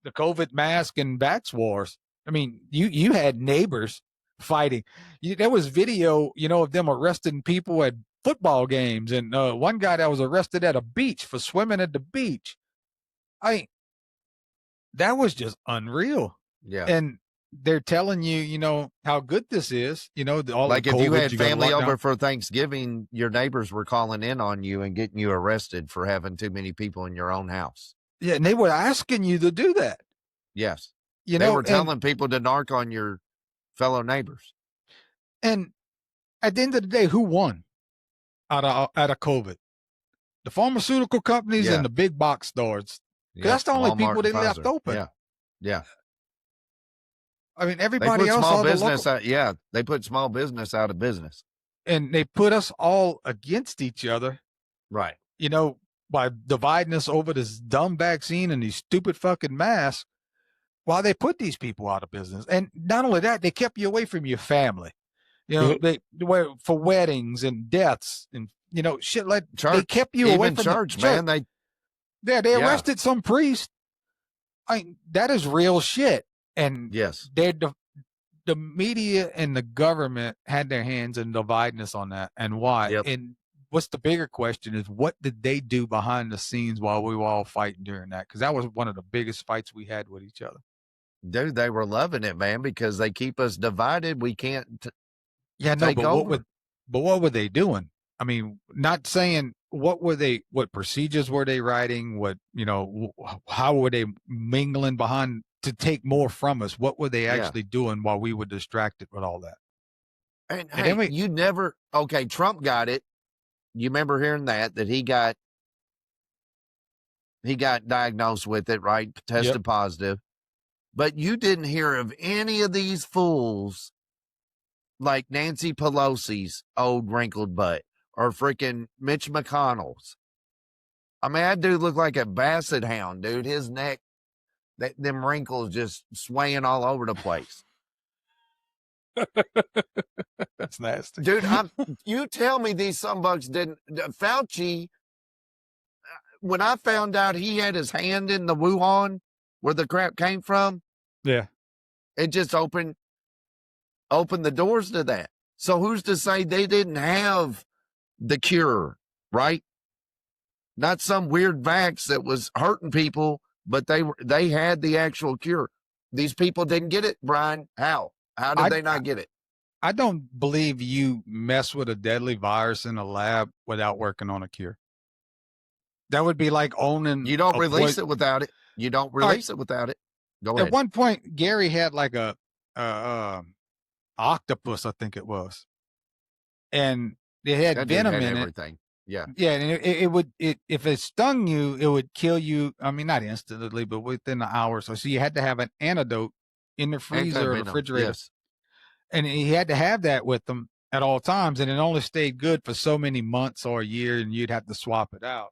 COVID mask and vax wars. I mean, you had neighbors fighting. There was video, of them arresting people at football games, and one guy that was arrested at a beach for swimming at the beach. That was just unreal. Yeah. And they're telling you, how good this is. All Like the if you COVID, had gotta family lock down. over for Thanksgiving, your neighbors were calling in on you and getting you arrested for having too many people in your own house. Yeah, and they were asking you to do that. Yes. You They know, were and- telling people to narc on your fellow neighbors. And at the end of the day, who won out of COVID? The pharmaceutical companies Yeah. and the big box stores. 'Cause Yeah, that's the only Walmart people they and left Pfizer. open. Yeah. Yeah. I mean, They everybody put else, small all the business local- out. Yeah. They put small business out of business. and they put us all against each other, Right. by dividing us over this dumb vaccine and these stupid fucking masks, while they put these people out of business. And not only that, they kept you away from your family. They were for weddings and deaths and shit like they Church. kept you away Even from church, the man. They they Yeah. arrested some priest. That is real shit. And yes. the media and the government had their hands in dividing us on that. And why? Yep. And what's the bigger question is, what did they do behind the scenes while we were all fighting during that? Because that was one of the biggest fights we had with each other. Dude, they were loving it, man, because they keep us divided. We can't Yeah, no, take but over. what were they doing? I mean, not saying what procedures were they writing? How were they mingling behind to take more from us? What were they Yeah. actually doing while we were distracted with all that? And And then hey, you never okay, Trump got it. You remember hearing that he got diagnosed with it, right? Tested positive. But you didn't hear of any of these fools like Nancy Pelosi's old wrinkled butt or freaking Mitch McConnell's. I mean, that dude looked like a basset hound, dude. His neck, them wrinkles just swaying all over the place. That's nasty. Dude, you tell me these sumbucks didn't. Fauci, when I found out he had his hand in the Wuhan where the crap came from, Yeah. it just opened the doors to that. So who's to say they didn't have the cure, right? Not some weird vax that was hurting people, but they had the actual cure. These people didn't get it, Brian. How? How did they not get it? I don't believe you mess with a deadly virus in a lab without working on a cure. That would be like owning. You don't a release poi- it without it. You don't right. release it without it. Go At ahead. one point, Gary had like a octopus, I think it was, and it had That dude venom had in it. everything. Yeah. Yeah, and it would if it stung you, it would kill you. I mean, not instantly, but within an hour or so. So you had to have an antidote in the freezer or Antivenom, refrigerator, yes. and he had to have that with them at all times, and it only stayed good for so many months or a year, and you'd have to swap it out.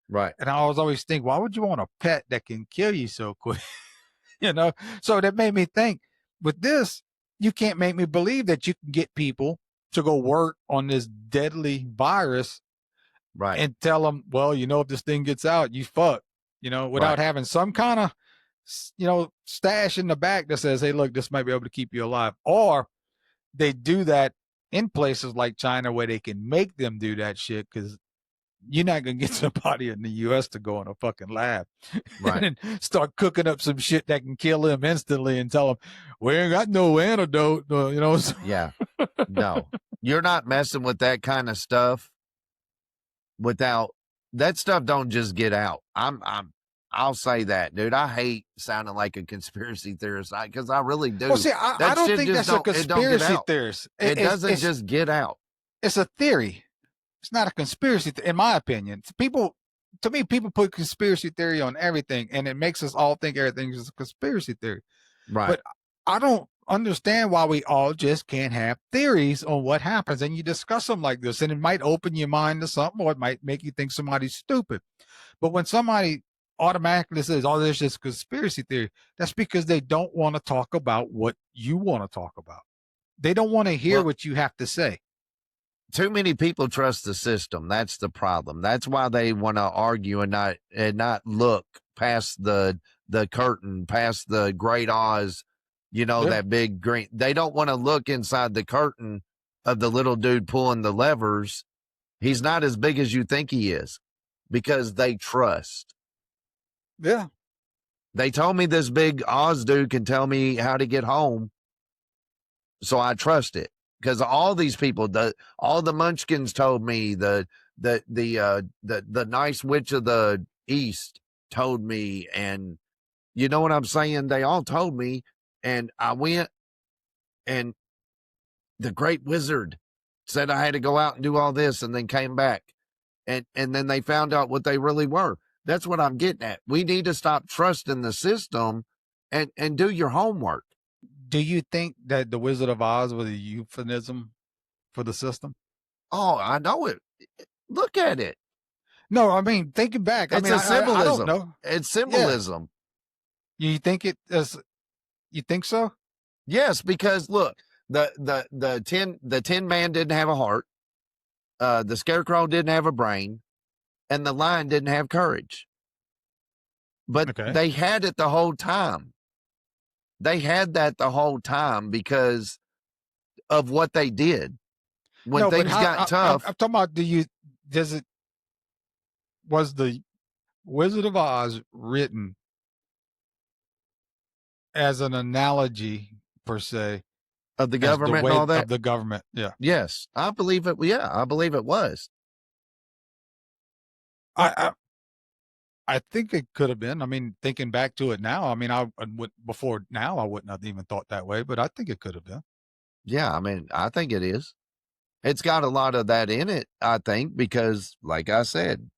Right. And I was always think, why would you want a pet that can kill you so quick? You know, so that made me think with this, you can't make me believe that you can get people to go work on this deadly virus right, and tell them, well, you know, if this thing gets out, you fuck, you know, without Right. having some kind of, you know, stash in the back that says, hey, look, this might be able to keep you alive. Or they do that in places like China where they can make them do that shit because you're not going to get somebody in the U.S. to go in a fucking lab Right. and start cooking up some shit that can kill them instantly and tell them, we ain't got no antidote, you know. Yeah. No, you're not messing with that kind of stuff without that stuff. Don't just get out. I'll say that, dude. I hate sounding like a conspiracy theorist because I really do. Well, see, I That don't shit think just that's a don't- it don't get conspiracy out. theorist. It It's- doesn't it's- just get out. It's a theory. It's not a conspiracy, in my opinion. To me, people put conspiracy theory on everything, and it makes us all think everything is a conspiracy theory. Right. But I don't understand why we all just can't have theories on what happens, and you discuss them like this, and it might open your mind to something, or it might make you think somebody's stupid. But when somebody automatically says, "Oh, there's this conspiracy theory," that's because they don't want to talk about what you want to talk about. They don't want to hear what you have to say. Too many people trust the system. That's the problem. That's why they want to argue and not look past the curtain, past the Great Oz, you know, Yeah. that big green. They don't want to look inside the curtain of the little dude pulling the levers. He's not as big as you think he is because they trust. Yeah. They told me this big Oz dude can tell me how to get home. So I trust it. Because all these people, all the Munchkins told me, the nice witch of the East told me, and you know what I'm saying? They all told me, and I went, and the great wizard said I had to go out and do all this, and then came back, and then they found out what they really were. That's what I'm getting at. We need to stop trusting the system, and do your homework. Do you think that the Wizard of Oz was a euphemism for the system? Oh, I know it. Look at it. No, I mean, thinking back, It's a symbolism. I don't know. It's symbolism. Yeah. You think it is? You think so? Yes, because look, the Tin Man didn't have a heart, the Scarecrow didn't have a brain, and the Lion didn't have courage. But they had it the whole time. They had that the whole time because of what they did. When No, but things got tough, I'm talking about. Was the Wizard of Oz written as an analogy per se of the as the government way and all that. of the government? Yeah. Yes, I believe it. Yeah, I believe it was. I think it could have been. I mean, thinking back to it now, I mean, I would before now I wouldn't have even thought that way, but I think it could have been. Yeah, I mean, I think it is. It's got a lot of that in it, I think, because like I said,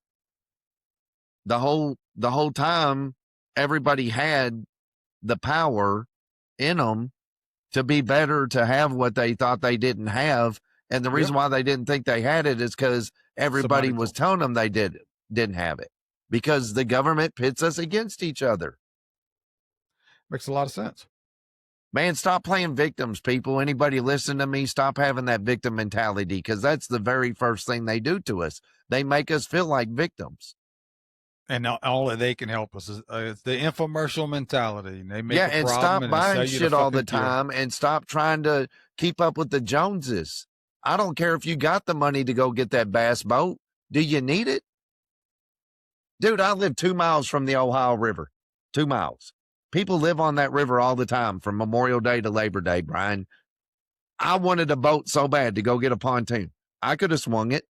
the whole time everybody had the power in them to be better, to have what they thought they didn't have. And the reason why they didn't think they had it is because everybody was telling them they didn't have it, because the government pits us against each other. Makes a lot of sense. Man, stop playing victims, people. Anybody listen to me, stop having that victim mentality, because that's the very first thing they do to us. They make us feel like victims. And all that they can help us is it's the infomercial mentality. They make And a stop problem and they sell buying you shit all the fucking cure. time, and stop trying to keep up with the Joneses. I don't care if you got the money to go get that bass boat. Do you need it? Dude, I live 2 miles from the Ohio River. 2 miles. People live on that river all the time from Memorial Day to Labor Day, Brian. I wanted a boat so bad to go get a pontoon. I could have swung it.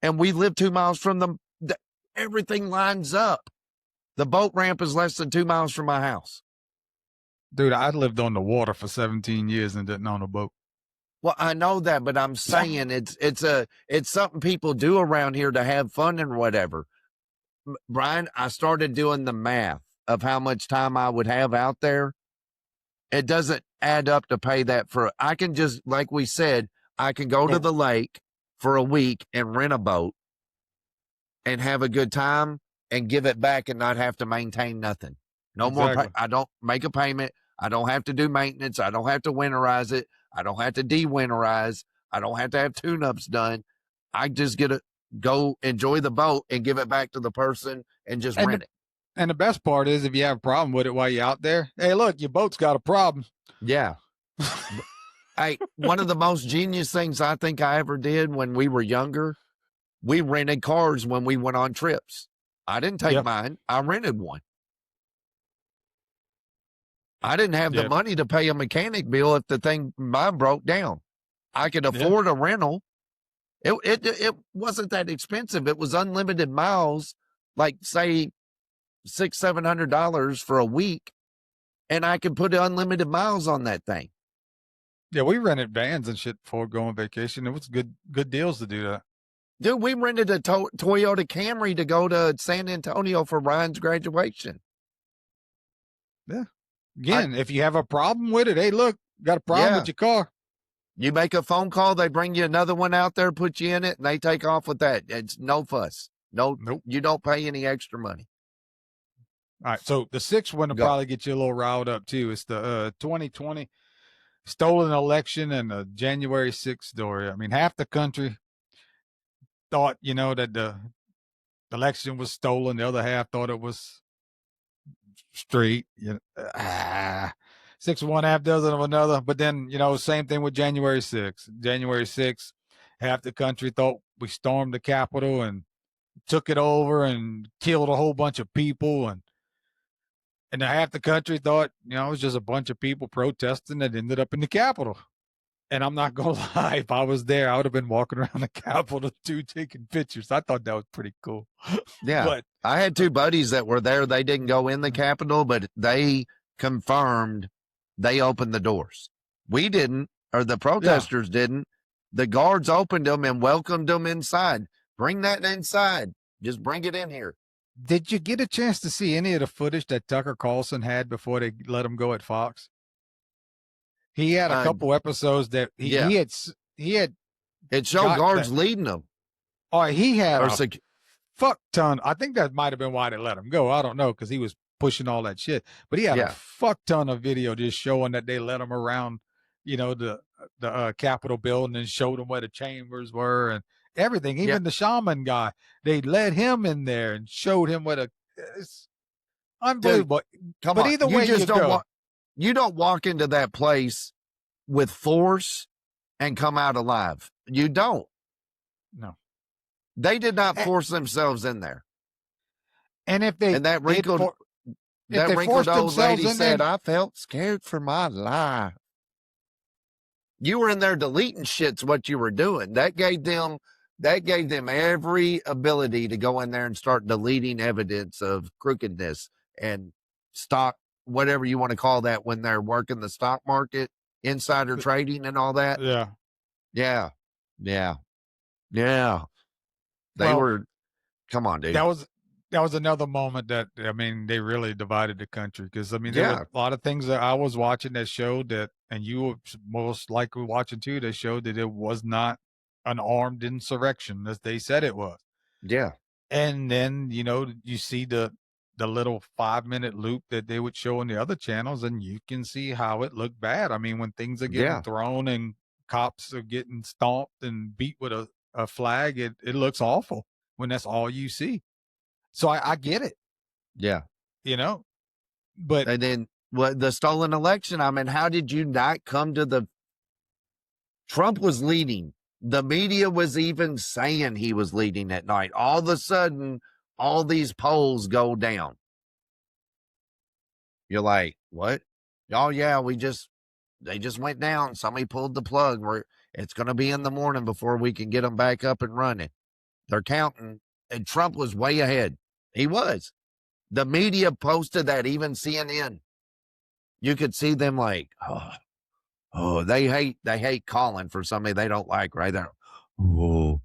And we live 2 miles from them. Everything lines up. The boat ramp is less than 2 miles from my house. Dude, I lived on the water for 17 years and didn't own a boat. Well, I know that, but I'm saying it's something people do around here to have fun and whatever. Brian, I started doing the math of how much time I would have out there. It doesn't add up to pay that for. I can just, like we said, I can go to the lake for a week and rent a boat and have a good time and give it back and not have to maintain nothing. No more. Exactly. I don't make a payment. I don't have to do maintenance. I don't have to winterize it. I don't have to de-winterize. I don't have to have tune-ups done. I just get to go enjoy the boat and give it back to the person and just rent it. And the best part is if you have a problem with it while you're out there, hey, look, your boat's got a problem. Yeah. Hey, one of the most genius things I think I ever did when we were younger, we rented cars when we went on trips. I didn't take mine. I rented one. I didn't have the money to pay a mechanic bill if the thing mine broke down. I could afford a rental. It wasn't that expensive. It was unlimited miles, like say $600-700 for a week, and I could put unlimited miles on that thing. Yeah, we rented vans and shit before going on vacation. It was good deals to do that. Dude, we rented a Toyota Camry to go to San Antonio for Ryan's graduation. Yeah. Again, if you have a problem with it, hey, look, got a problem with your car. You make a phone call, they bring you another one out there, put you in it, and they take off with that. It's no fuss. Nope. You don't pay any extra money. All right. So the sixth one will probably get you a little riled up too. It's the 2020 stolen election and the January 6th story. I mean, half the country thought, that the election was stolen. The other half thought it was straight. 6 of one, half dozen of another. But then, same thing with January 6th. January 6th, half the country thought we stormed the Capitol and took it over and killed a whole bunch of people. And half the country thought, it was just a bunch of people protesting that ended up in the Capitol. And I'm not going to lie, if I was there, I would have been walking around the Capitol too, taking pictures. I thought that was pretty cool. Yeah. But I had 2 buddies that were there. They didn't go in the Capitol, but they confirmed they opened the doors. We didn't, or the protesters didn't. The guards opened them and welcomed them inside. Bring that inside. Just bring it in here. Did you get a chance to see any of the footage that Tucker Carlson had before they let him go at Fox? He had a couple episodes that he had. It showed guards leading them. Oh, he had a fuck ton. I think that might have been why they let him go. I don't know, because he was pushing all that shit. But he had a fuck ton of video just showing that they let him around, the Capitol building and showed him where the chambers were and everything. Even the shaman guy, they led him in there and showed him where it's unbelievable. Dude, come but on. either way, you go. You don't walk into that place with force and come out alive. You don't. No. They did not force themselves in there. And if they that wrinkled old lady said, I felt scared for my life. You were in there deleting shit's what you were doing. That gave them every ability to go in there and start deleting evidence of crookedness and stock, whatever you want to call that, when they're working the stock market, insider trading and all that. Yeah. They were, come on, dude. That was another moment that, they really divided the country. Because, there were a lot of things that I was watching that showed that, and you were most likely watching too, that showed that it was not an armed insurrection as they said it was. Yeah. And then, you see the little 5-minute loop that they would show on the other channels, and you can see how it looked bad. When things are getting thrown and cops are getting stomped and beat with a flag, it looks awful when that's all you see. So I get it. Yeah. But and then the stolen election, how did you not come to Trump was leading. The media was even saying he was leading at night. All of a sudden, all these polls go down. You're like, what? Oh yeah, they just went down. Somebody pulled the plug. It's going to be in the morning before we can get them back up and running. They're counting, and Trump was way ahead. He was. The media posted that, even CNN. You could see them like, oh, they hate calling for somebody they don't like right there. Oh,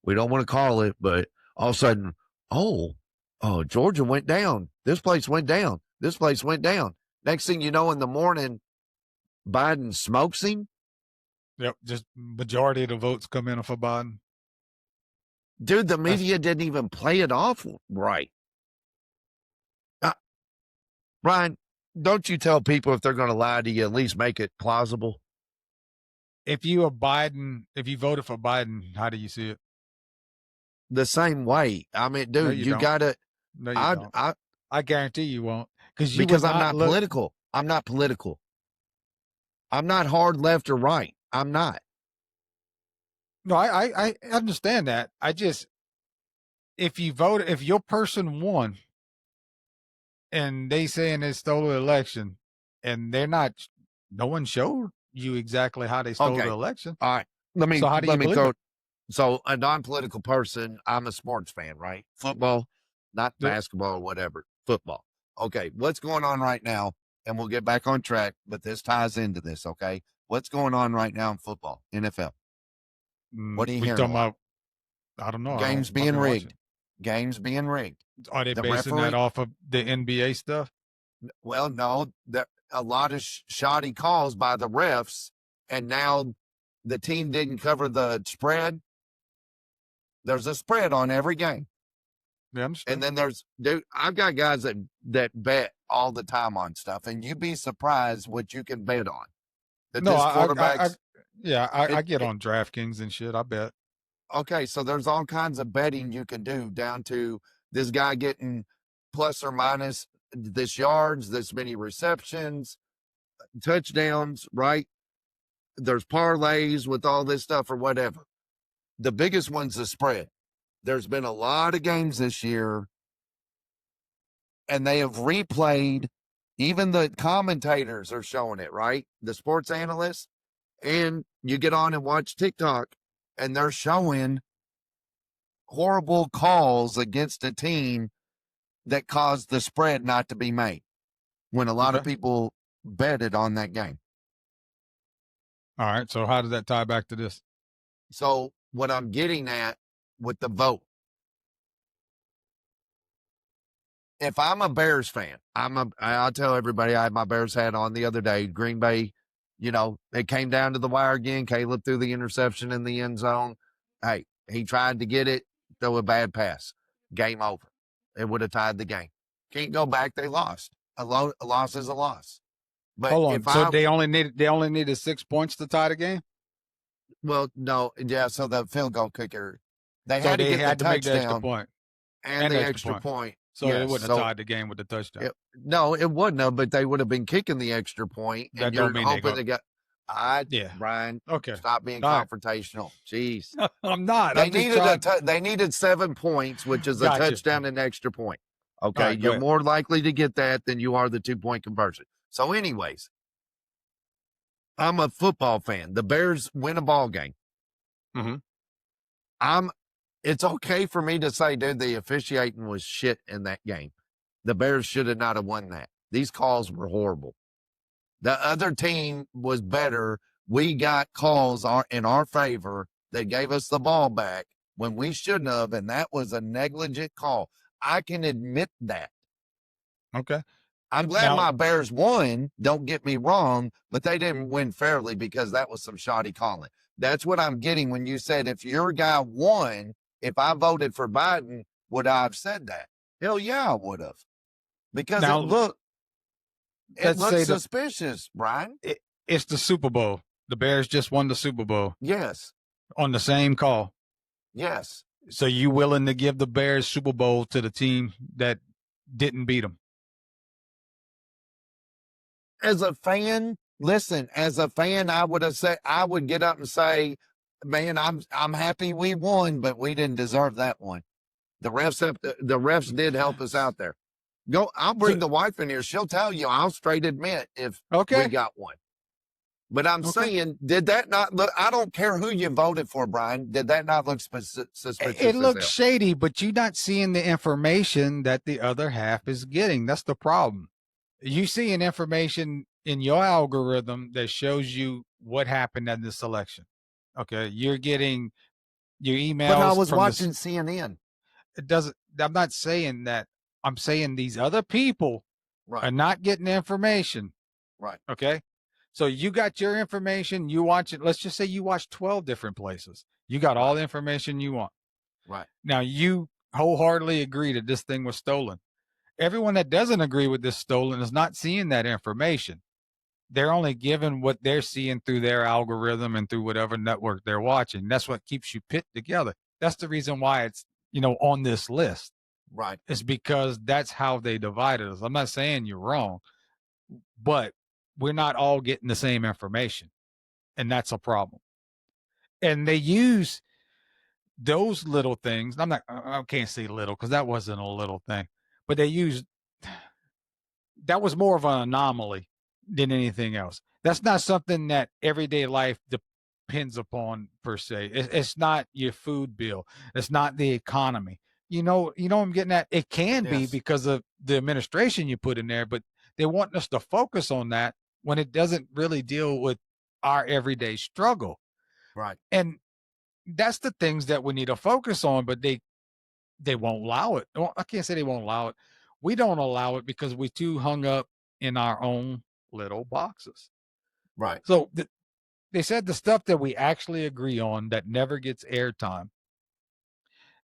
we don't want to call it, but all of a sudden, Georgia went down. This place went down. This place went down. Next thing you know, in the morning, Biden smokes him. Yep, just majority of the votes come in for Biden. Dude, the media didn't even play it off right. Brian, don't you tell people if they're going to lie to you, at least make it plausible? If you voted for Biden, how do you see it? The same way. I mean, No, dude, you you don't. got to. No, you don't. I guarantee you won't. Because I'm not political. I'm not political. I'm not hard left or right. I'm not. No, I understand that. If your person won and they saying they stole the election and no one showed you exactly how they stole the election. All right. Let me believe throw. it? So a non-political person, I'm a sports fan, right? Football, not basketball or whatever. Football. Okay. What's going on right now? And we'll get back on track, but this ties into this. Okay. What's going on right now in football, NFL? What are you hearing? Talking about? I don't know. Games being rigged. Games being rigged. Are they basing that off of the NBA stuff? Well, no, a lot of shoddy calls by the refs, and now the team didn't cover the spread. There's a spread on every game. Yeah, and then I've got guys that bet all the time on stuff, and you'd be surprised what you can bet on. Quarterbacks. I get on DraftKings and shit. I bet. Okay, so there's all kinds of betting you can do, down to this guy getting plus or minus this yards, this many receptions, touchdowns, right? There's parlays with all this stuff or whatever. The biggest one's the spread. There's been a lot of games this year, and they have replayed. Even the commentators are showing it, right? The sports analysts. And you get on and watch TikTok, and they're showing horrible calls against a team that caused the spread not to be made when a lot of people betted on that game. All right. So how does that tie back to this? So what I'm getting at with the vote, if I'm a Bears fan, I'll tell everybody I had my Bears hat on the other day. Green Bay, it came down to the wire again. Caleb threw the interception in the end zone. Hey, he tried to get it, throw a bad pass. Game over. It would have tied the game. Can't go back. They lost. A loss is a loss. But hold on. So they only needed 6 points to tie the game? Well, no. Yeah, so the field goal kicker, they had to get the make touchdown the extra point. and the extra point. So it wouldn't have tied the game with the touchdown. No, it wouldn't have, but they would have been kicking the extra point. That and don't you're mean hoping they got. Brian. Okay. Stop being All right. confrontational. Jeez. I'm not. They needed 7 points, which is a touchdown and extra point. Okay. Right, you're ahead. more likely to get that than you are the 2-point conversion. So anyways, I'm a football fan. The Bears win a ball game. Mm-hmm. It's okay for me to say, dude, the officiating was shit in that game. The Bears should have not have won that. These calls were horrible. The other team was better. We got calls in our favor. They gave us the ball back when we shouldn't have, and that was a negligent call. I can admit that. Okay. I'm glad my Bears won, don't get me wrong, but they didn't win fairly because that was some shoddy calling. That's what I'm getting when you said if your guy won, if I voted for Biden, would I have said that? Hell yeah, I would have. Because it looked suspicious, Brian. It's the Super Bowl. The Bears just won the Super Bowl. Yes. On the same call. Yes. So you willing to give the Bears Super Bowl to the team that didn't beat them? As a fan, listen, I would get up and say, man, I'm happy we won, but we didn't deserve that one. The refs did help us out there. I'll bring the wife in here. She'll tell you, I'll straight admit if we got one. But I'm saying, did that not look, I don't care who you voted for, Brian. Did that not look suspicious? It looks shady, but you're not seeing the information that the other half is getting. That's the problem. You seeing information in your algorithm that shows you what happened at this election. Okay. You're getting your emails. But I was watching CNN. I'm not saying that. I'm saying these other people are not getting information. Right. Okay. So you got your information, you watch it. Let's just say you watch 12 different places. You got all the information you want. Right. Now you wholeheartedly agree that this thing was stolen. Everyone that doesn't agree with this stolen is not seeing that information. They're only given what they're seeing through their algorithm and through whatever network they're watching. That's what keeps you pit together. That's the reason why it's, on this list. Right. It's because that's how they divided us. I'm not saying you're wrong, but we're not all getting the same information. And that's a problem. And they use those little things. I can't say little because that wasn't a little thing, but that was more of an anomaly than anything else. That's not something that everyday life depends upon per se. It's not your food bill. It's not the economy. I'm getting at. It can be because of the administration you put in there, but they want us to focus on that when it doesn't really deal with our everyday struggle. Right. And that's the things that we need to focus on, but they won't allow it. Well, I can't say they won't allow it. We don't allow it because we're too hung up in our own little boxes. Right. So they said the stuff that we actually agree on that never gets airtime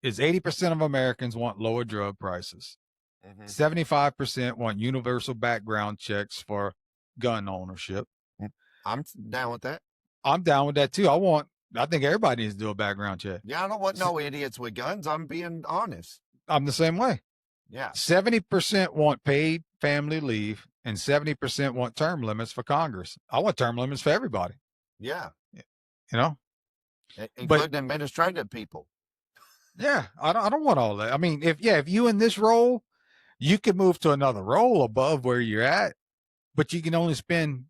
is 80% of Americans want lower drug prices. 75% want universal background checks for gun ownership. I'm down with that. I'm down with that too. I think everybody needs to do a background check. Yeah, I don't want no idiots with guns. I'm being honest. I'm the same way. Yeah. 70% want paid family leave and 70% want term limits for Congress. I want term limits for everybody. Yeah. But Including administrative people. yeah, I don't want all that. I mean, if you in this role, you can move to another role above where you're at, but you can only spend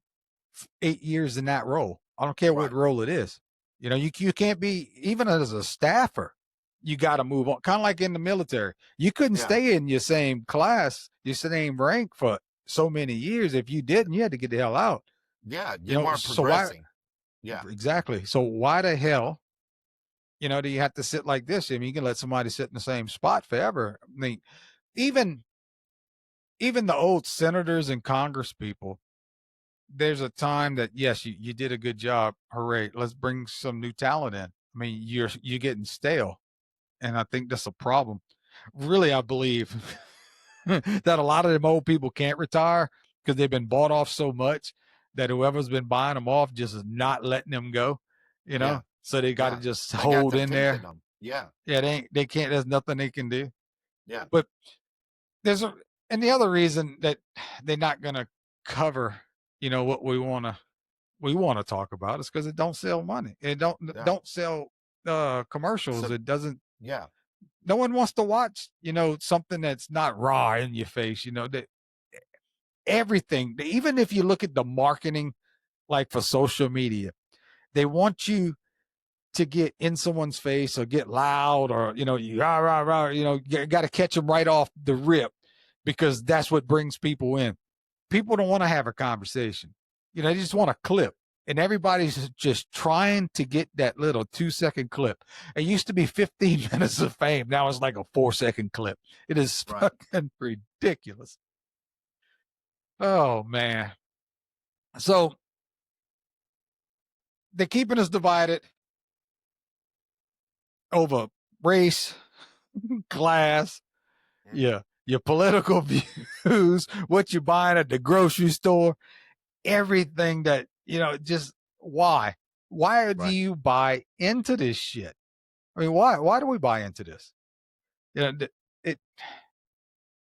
8 years in that role. I don't care what role it is. You can't be, even as a staffer, you got to move on. Kind of like in the military. You couldn't stay in your same class, your same rank for so many years. If you didn't, you had to get the hell out. Yeah, you weren't progressing. Yeah. Exactly. So why the hell, do you have to sit like this? I mean, you can let somebody sit in the same spot forever. I mean, even the old senators and Congress people, there's a time that, yes, you did a good job. Hooray. Let's bring some new talent in. I mean, you're getting stale. And I think that's a problem. Really, I believe that a lot of them old people can't retire because they've been bought off so much that whoever's been buying them off just is not letting them go, Yeah. So they got to just They got hold their in teeth there. in them. Yeah. Yeah, they can't, there's nothing they can do. Yeah. But and the other reason that they're not going to cover, what we want to talk about is because it don't sell money. It don't sell commercials. So- It doesn't. Yeah. No one wants to watch, something that's not raw in your face, that everything, even if you look at the marketing, like for social media, they want you to get in someone's face or get loud or, you rah, rah, rah, you got to catch them right off the rip because that's what brings people in. People don't want to have a conversation. They just want a clip. And everybody's just trying to get that little 2-second clip. It used to be 15 minutes of fame. Now it's like a 4-second clip. It is fucking ridiculous. Oh, man. So they're keeping us divided over race, class, your political views, what you're buying at the grocery store, everything that, just why do you buy into this shit? I mean, why do we buy into this?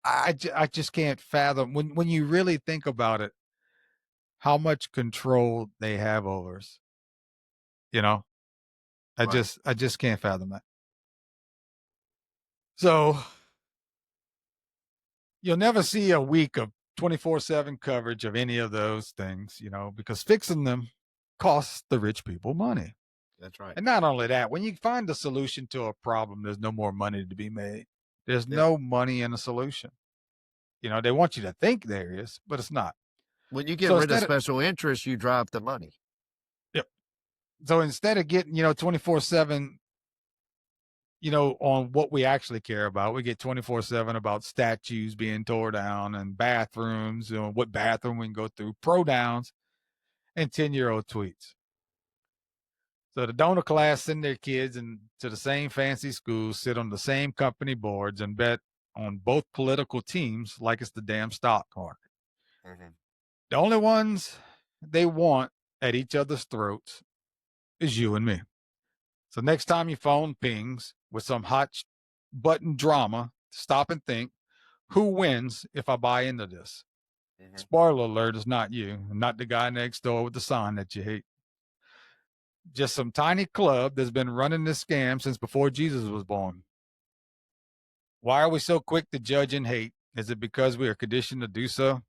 I just can't fathom when you really think about it, how much control they have over us. I just can't fathom that. So you'll never see a week of 24/7 coverage of any of those things, because fixing them costs the rich people money. That's right. And not only that, when you find a solution to a problem, there's no more money to be made. There's no money in a solution. They want you to think there is, but it's not. When you get rid of special interest, you drop the money. Yep. So instead of getting, 24/7, on what we actually care about, we get 24/7 about statues being tore down and bathrooms, what bathroom we can go through, pronouns, and 10-year-old tweets. So the donor class send their kids to the same fancy schools, sit on the same company boards, and bet on both political teams like it's the damn stock market. Mhm. The only ones they want at each other's throats is you and me. So next time your phone pings with some hot button drama, stop and think, who wins if I buy into this? Spoiler alert, it's not you, not the guy next door with the sign that you hate. Just some tiny club that's been running this scam since before Jesus was born. Why are we so quick to judge and hate? Is it because we are conditioned to do so?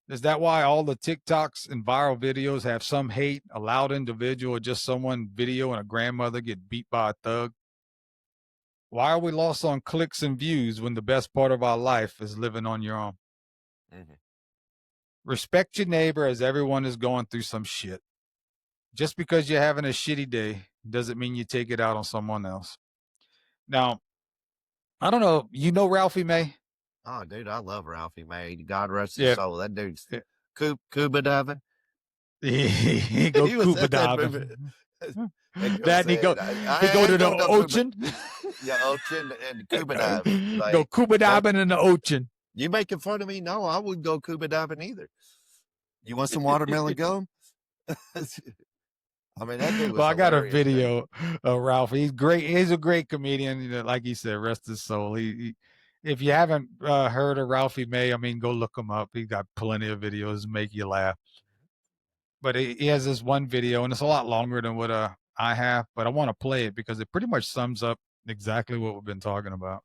Is that why all the TikToks and viral videos have some hate, a loud individual, or just someone video and a grandmother get beat by a thug? Why are we lost on clicks and views when the best part of our life is living on your own? Respect your neighbor as everyone is going through some shit. Just because you're having a shitty day doesn't mean you take it out on someone else. Now, I don't know, you know Ralphie May? Oh, dude, I love Ralphie May. God rest his Yeah. soul. That dude's scuba diving. He go He was scuba at that diving. movie. That he go to the ocean. Yeah, ocean and scuba diving. Like, Go scuba diving in the ocean. You making fun of me? No, I wouldn't go scuba diving either. You want some watermelon gum? I mean, that dude was Well, I got a hilarious, man. video of Ralph. He's great. He's a great comedian. You know, like he said, rest his soul. He if you haven't heard of Ralphie May, I mean, go look him up. He got plenty of videos to make you laugh. But he has this one video, and it's a lot longer than what I have. But I want to play it because it pretty much sums up exactly what we've been talking about.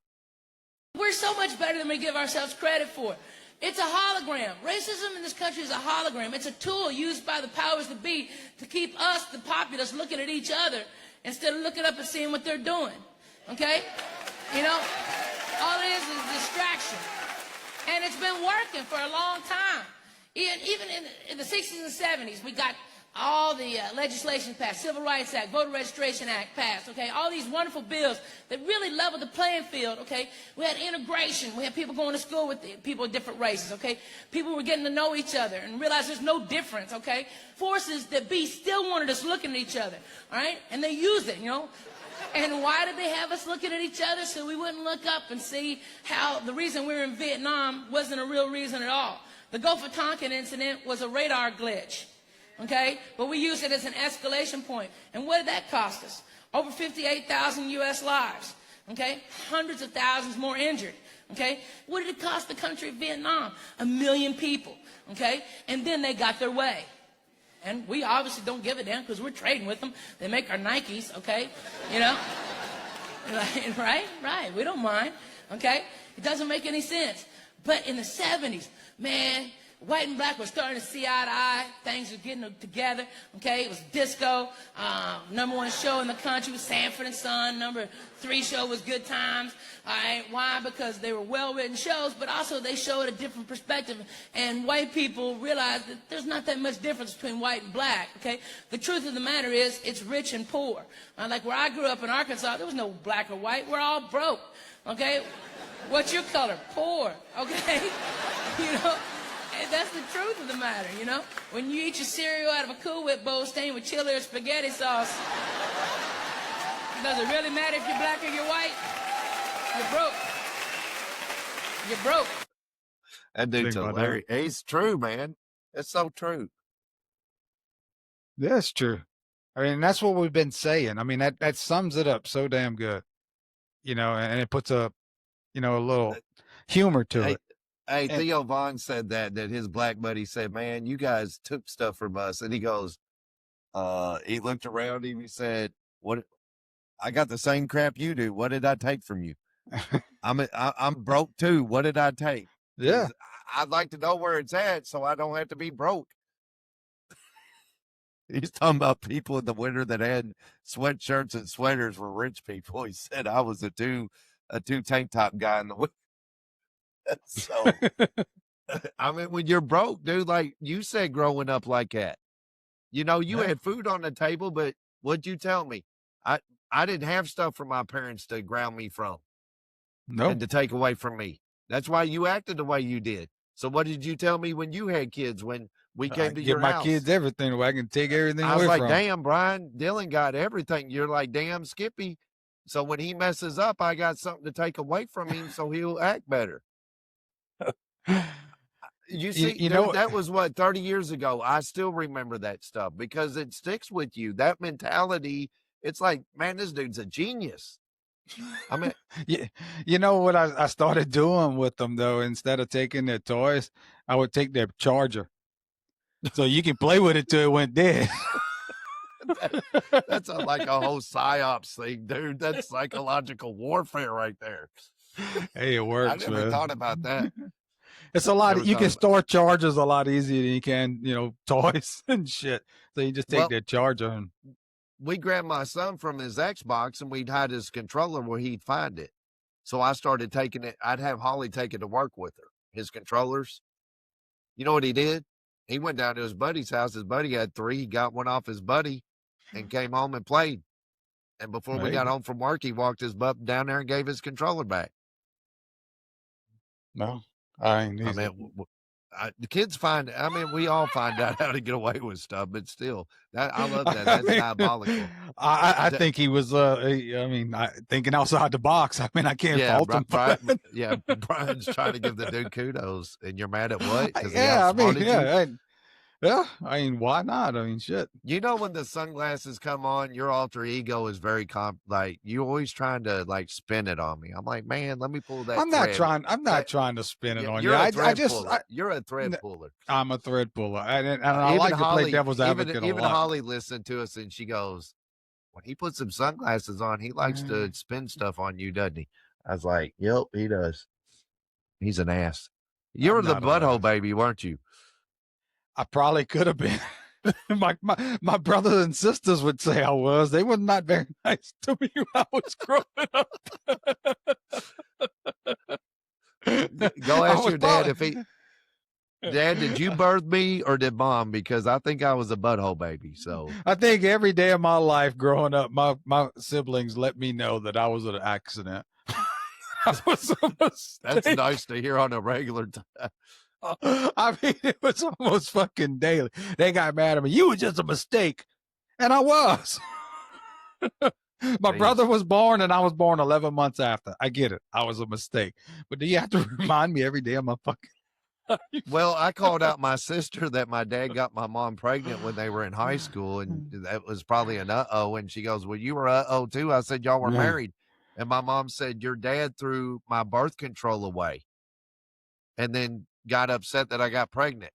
We're so much better than we give ourselves credit for. It's a hologram. Racism in this country is a hologram. It's a tool used by the powers that be to keep us, the populace, looking at each other instead of looking up and seeing what they're doing. Okay? You know, all it is distraction. And it's been working for a long time. Even in the 60s and 70s, we got all the legislation passed, Civil Rights Act, Voter Registration Act passed, okay? All these wonderful bills that really leveled the playing field, okay? We had integration. We had people going to school with people of different races, okay? People were getting to know each other and realize there's no difference, okay? Forces that be still wanted us looking at each other, all right? And they used it, you know? And why did they have us looking at each other? So we wouldn't look up and see how the reason we were in Vietnam wasn't a real reason at all. The Gulf of Tonkin incident was a radar glitch. Okay, but we used it as an escalation point. And what did that cost us? Over 58,000 U.S. lives. Okay, hundreds of thousands more injured. Okay, what did it cost the country of Vietnam? 1 million people. Okay, and then they got their way. And we obviously don't give a damn because we're trading with them. They make our Nikes. Okay, you know, right. We don't mind. Okay, it doesn't make any sense. But in the 70s, man, white and black were starting to see eye to eye. Things were getting together. Okay, it was disco. #1 show in the country was Sanford and Son. #3 show was Good Times. All right, why? Because they were well-written shows, but also they showed a different perspective. And white people realized that there's not that much difference between white and black. Okay, the truth of the matter is it's rich and poor. Like where I grew up in Arkansas, there was no black or white. We're all broke. Okay, what's your color? Poor. Okay, you know. And that's the truth of the matter, you know? When you eat your cereal out of a Cool Whip bowl stained with chili or spaghetti sauce, does it really matter if you're black or you're white? You're broke. You're broke. That dude's Think about hilarious. It's true, man. It's so true. That's true. I mean, that's what we've been saying. I mean, that sums it up so damn good, you know, and it puts a little humor to it. Hey, And- Theo Vaughn said that his black buddy said, man, you guys took stuff from us. And he goes, he looked around him, he said, what? I got the same crap you do. What did I take from you? I'm broke too. What did I take? Yeah. I'd like to know where it's at so I don't have to be broke. He's talking about people in the winter that had sweatshirts and sweaters were rich people. He said I was a two tank top guy in the winter. So, I mean, when you're broke, dude, like you said, growing up like that, you know, you had food on the table, but what'd you tell me? I didn't have stuff for my parents to ground me from and to take away from me. That's why you acted the way you did. So what did you tell me when you had kids, when we came to your give my house? kids everything. I can take everything I away was like, from 'em. damn, Brian, Dylan got everything. You're like, damn, Skippy, So when he messes up, I got something to take away from him so he'll act better. You see, you know, that was what, 30 years ago. I still remember that stuff because it sticks with you. That mentality, it's like, man, this dude's a genius. I mean, you know what I started doing with them though? Instead of taking their toys, I would take their charger. So you can play with it till it went dead. that's like a whole psyops thing, dude. That's psychological warfare right there. Hey, it works, I never man. thought about that. It's a lot. Never You thought can about- store chargers a lot easier than you can, toys and shit. So you just take Well- their charger and We grabbed my son from his Xbox and we'd hide his controller where he'd find it. So I started taking it. I'd have Holly take it to work with her, his controllers. You know what he did? He went down to his buddy's house. His buddy had 3. He got one off his buddy and came home and played. And before we got home from work, he walked his butt down there and gave his controller back. no, I ain't. I mean, the kids find, we all find out how to get away with stuff, but still, I love that. That's diabolical. I think he was. Thinking outside the box. I mean, I can't fault him. for that. Yeah, Brian's trying to give the dude kudos, and you're mad at what? 'Cause he Yeah, outsmarted you? I mean, why not? I mean, shit. You know, when the sunglasses come on, your alter ego is very you always trying to spin it on me. I'm like, man, let me pull that. I'm not thread. trying to spin it on you. You're a I thread just, puller. You're a thread puller. I'm a thread puller, and I Even like to Holly- play devil's advocate a Even lot. Holly listened to us, and she goes, when he puts some sunglasses on, he likes to spin stuff on you, doesn't he? I was like, yep, he does. He's an ass. You were I'm the not an butthole ass. baby, weren't you? I probably could have been. my brothers and sisters would say I was. They were not very nice to me when I was growing up. Go I ask was your dad probably- if he. Dad, did you birth me or did mom? Because I think I was a butthole baby. So I think every day of my life growing up, my siblings let me know that I was an accident. I was a that's mistake. nice to hear on a regular time. I mean, it was almost fucking daily. They got mad at me. You were just a mistake. And I was. My brother was born and I was born 11 months after. I get it. I was a mistake. But do you have to remind me every day of my fucking Well, I called out my sister that my dad got my mom pregnant when they were in high school, and that was probably an uh-oh. And she goes, well, you were uh-oh too. I said, y'all were Yeah. married. And my mom said, your dad threw my birth control away and then got upset that I got pregnant.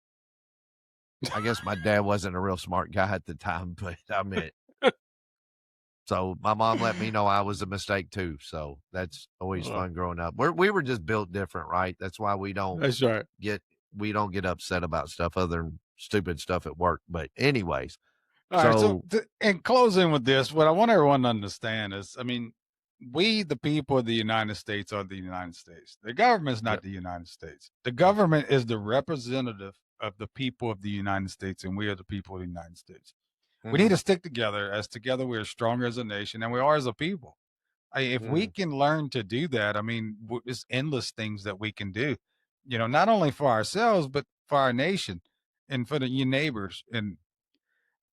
I guess my dad wasn't a real smart guy at the time, but I mean, so my mom let me know I was a mistake too. So that's always fun growing up. We were just built different, right? That's why we don't That's right. get upset about stuff other than stupid stuff at work. But anyways, All right. So in closing with this, what I want everyone to understand is, I mean, we, the people of the United States, are the United States. The government is not the United States. The government is the representative of the people of the United States, and we are the people of the United States. We need to stick together, as together we are stronger as a nation, and we are as a people. If we can learn to do that, I mean, there's endless things that we can do, not only for ourselves, but for our nation and for your neighbors. And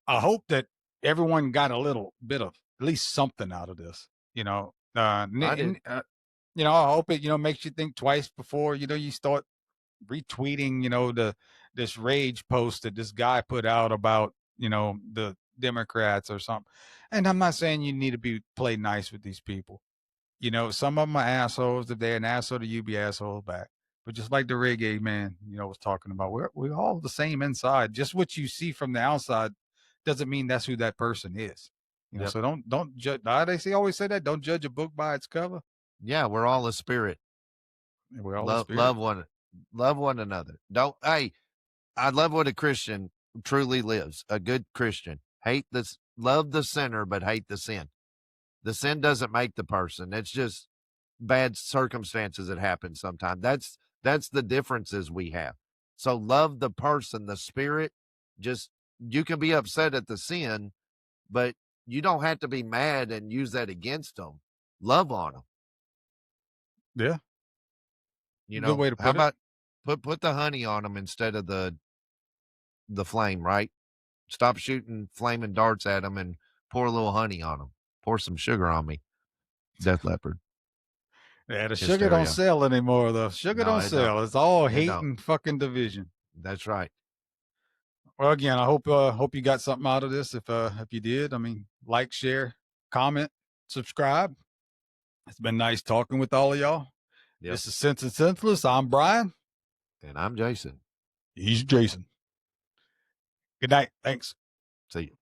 I hope that everyone got a little bit of at least something out of this, I hope it, makes you think twice before, you start retweeting, this rage post that this guy put out about, the Democrats or something. And I'm not saying you need to play nice with these people. Some of them are assholes. If they're an asshole to you, be asshole back. But just like the reggae man, was talking about, we're all the same inside. Just what you see from the outside doesn't mean that's who that person is. So don't judge. They always say that, don't judge a book by its cover. yeah, we're all a spirit. We're all Love, a spirit. love one another. I love what a Christian truly lives. A good Christian love the sinner, but hate the sin. The sin doesn't make the person. It's just bad circumstances that happen sometimes. That's the differences we have. So love the person, the spirit. Just, you can be upset at the sin, but you don't have to be mad and use that against them. Love on them. Yeah. Good way to how put it. about put the honey on them instead of the flame, right? Stop shooting flaming darts at them and pour a little honey on them. Pour some sugar on me. Def Leppard. Yeah, the sugar Hysteria. don't sell anymore, though. Sugar No, don't it sell. don't. It's all It hate don't. and fucking division. That's right. Well, again, I hope you got something out of this. If you did, I mean, like, share, comment, subscribe. It's been nice talking with all of y'all. Yep. This is Sense and Senseless. I'm Brian. And I'm Jason. He's Jason. Good night. Thanks. See you.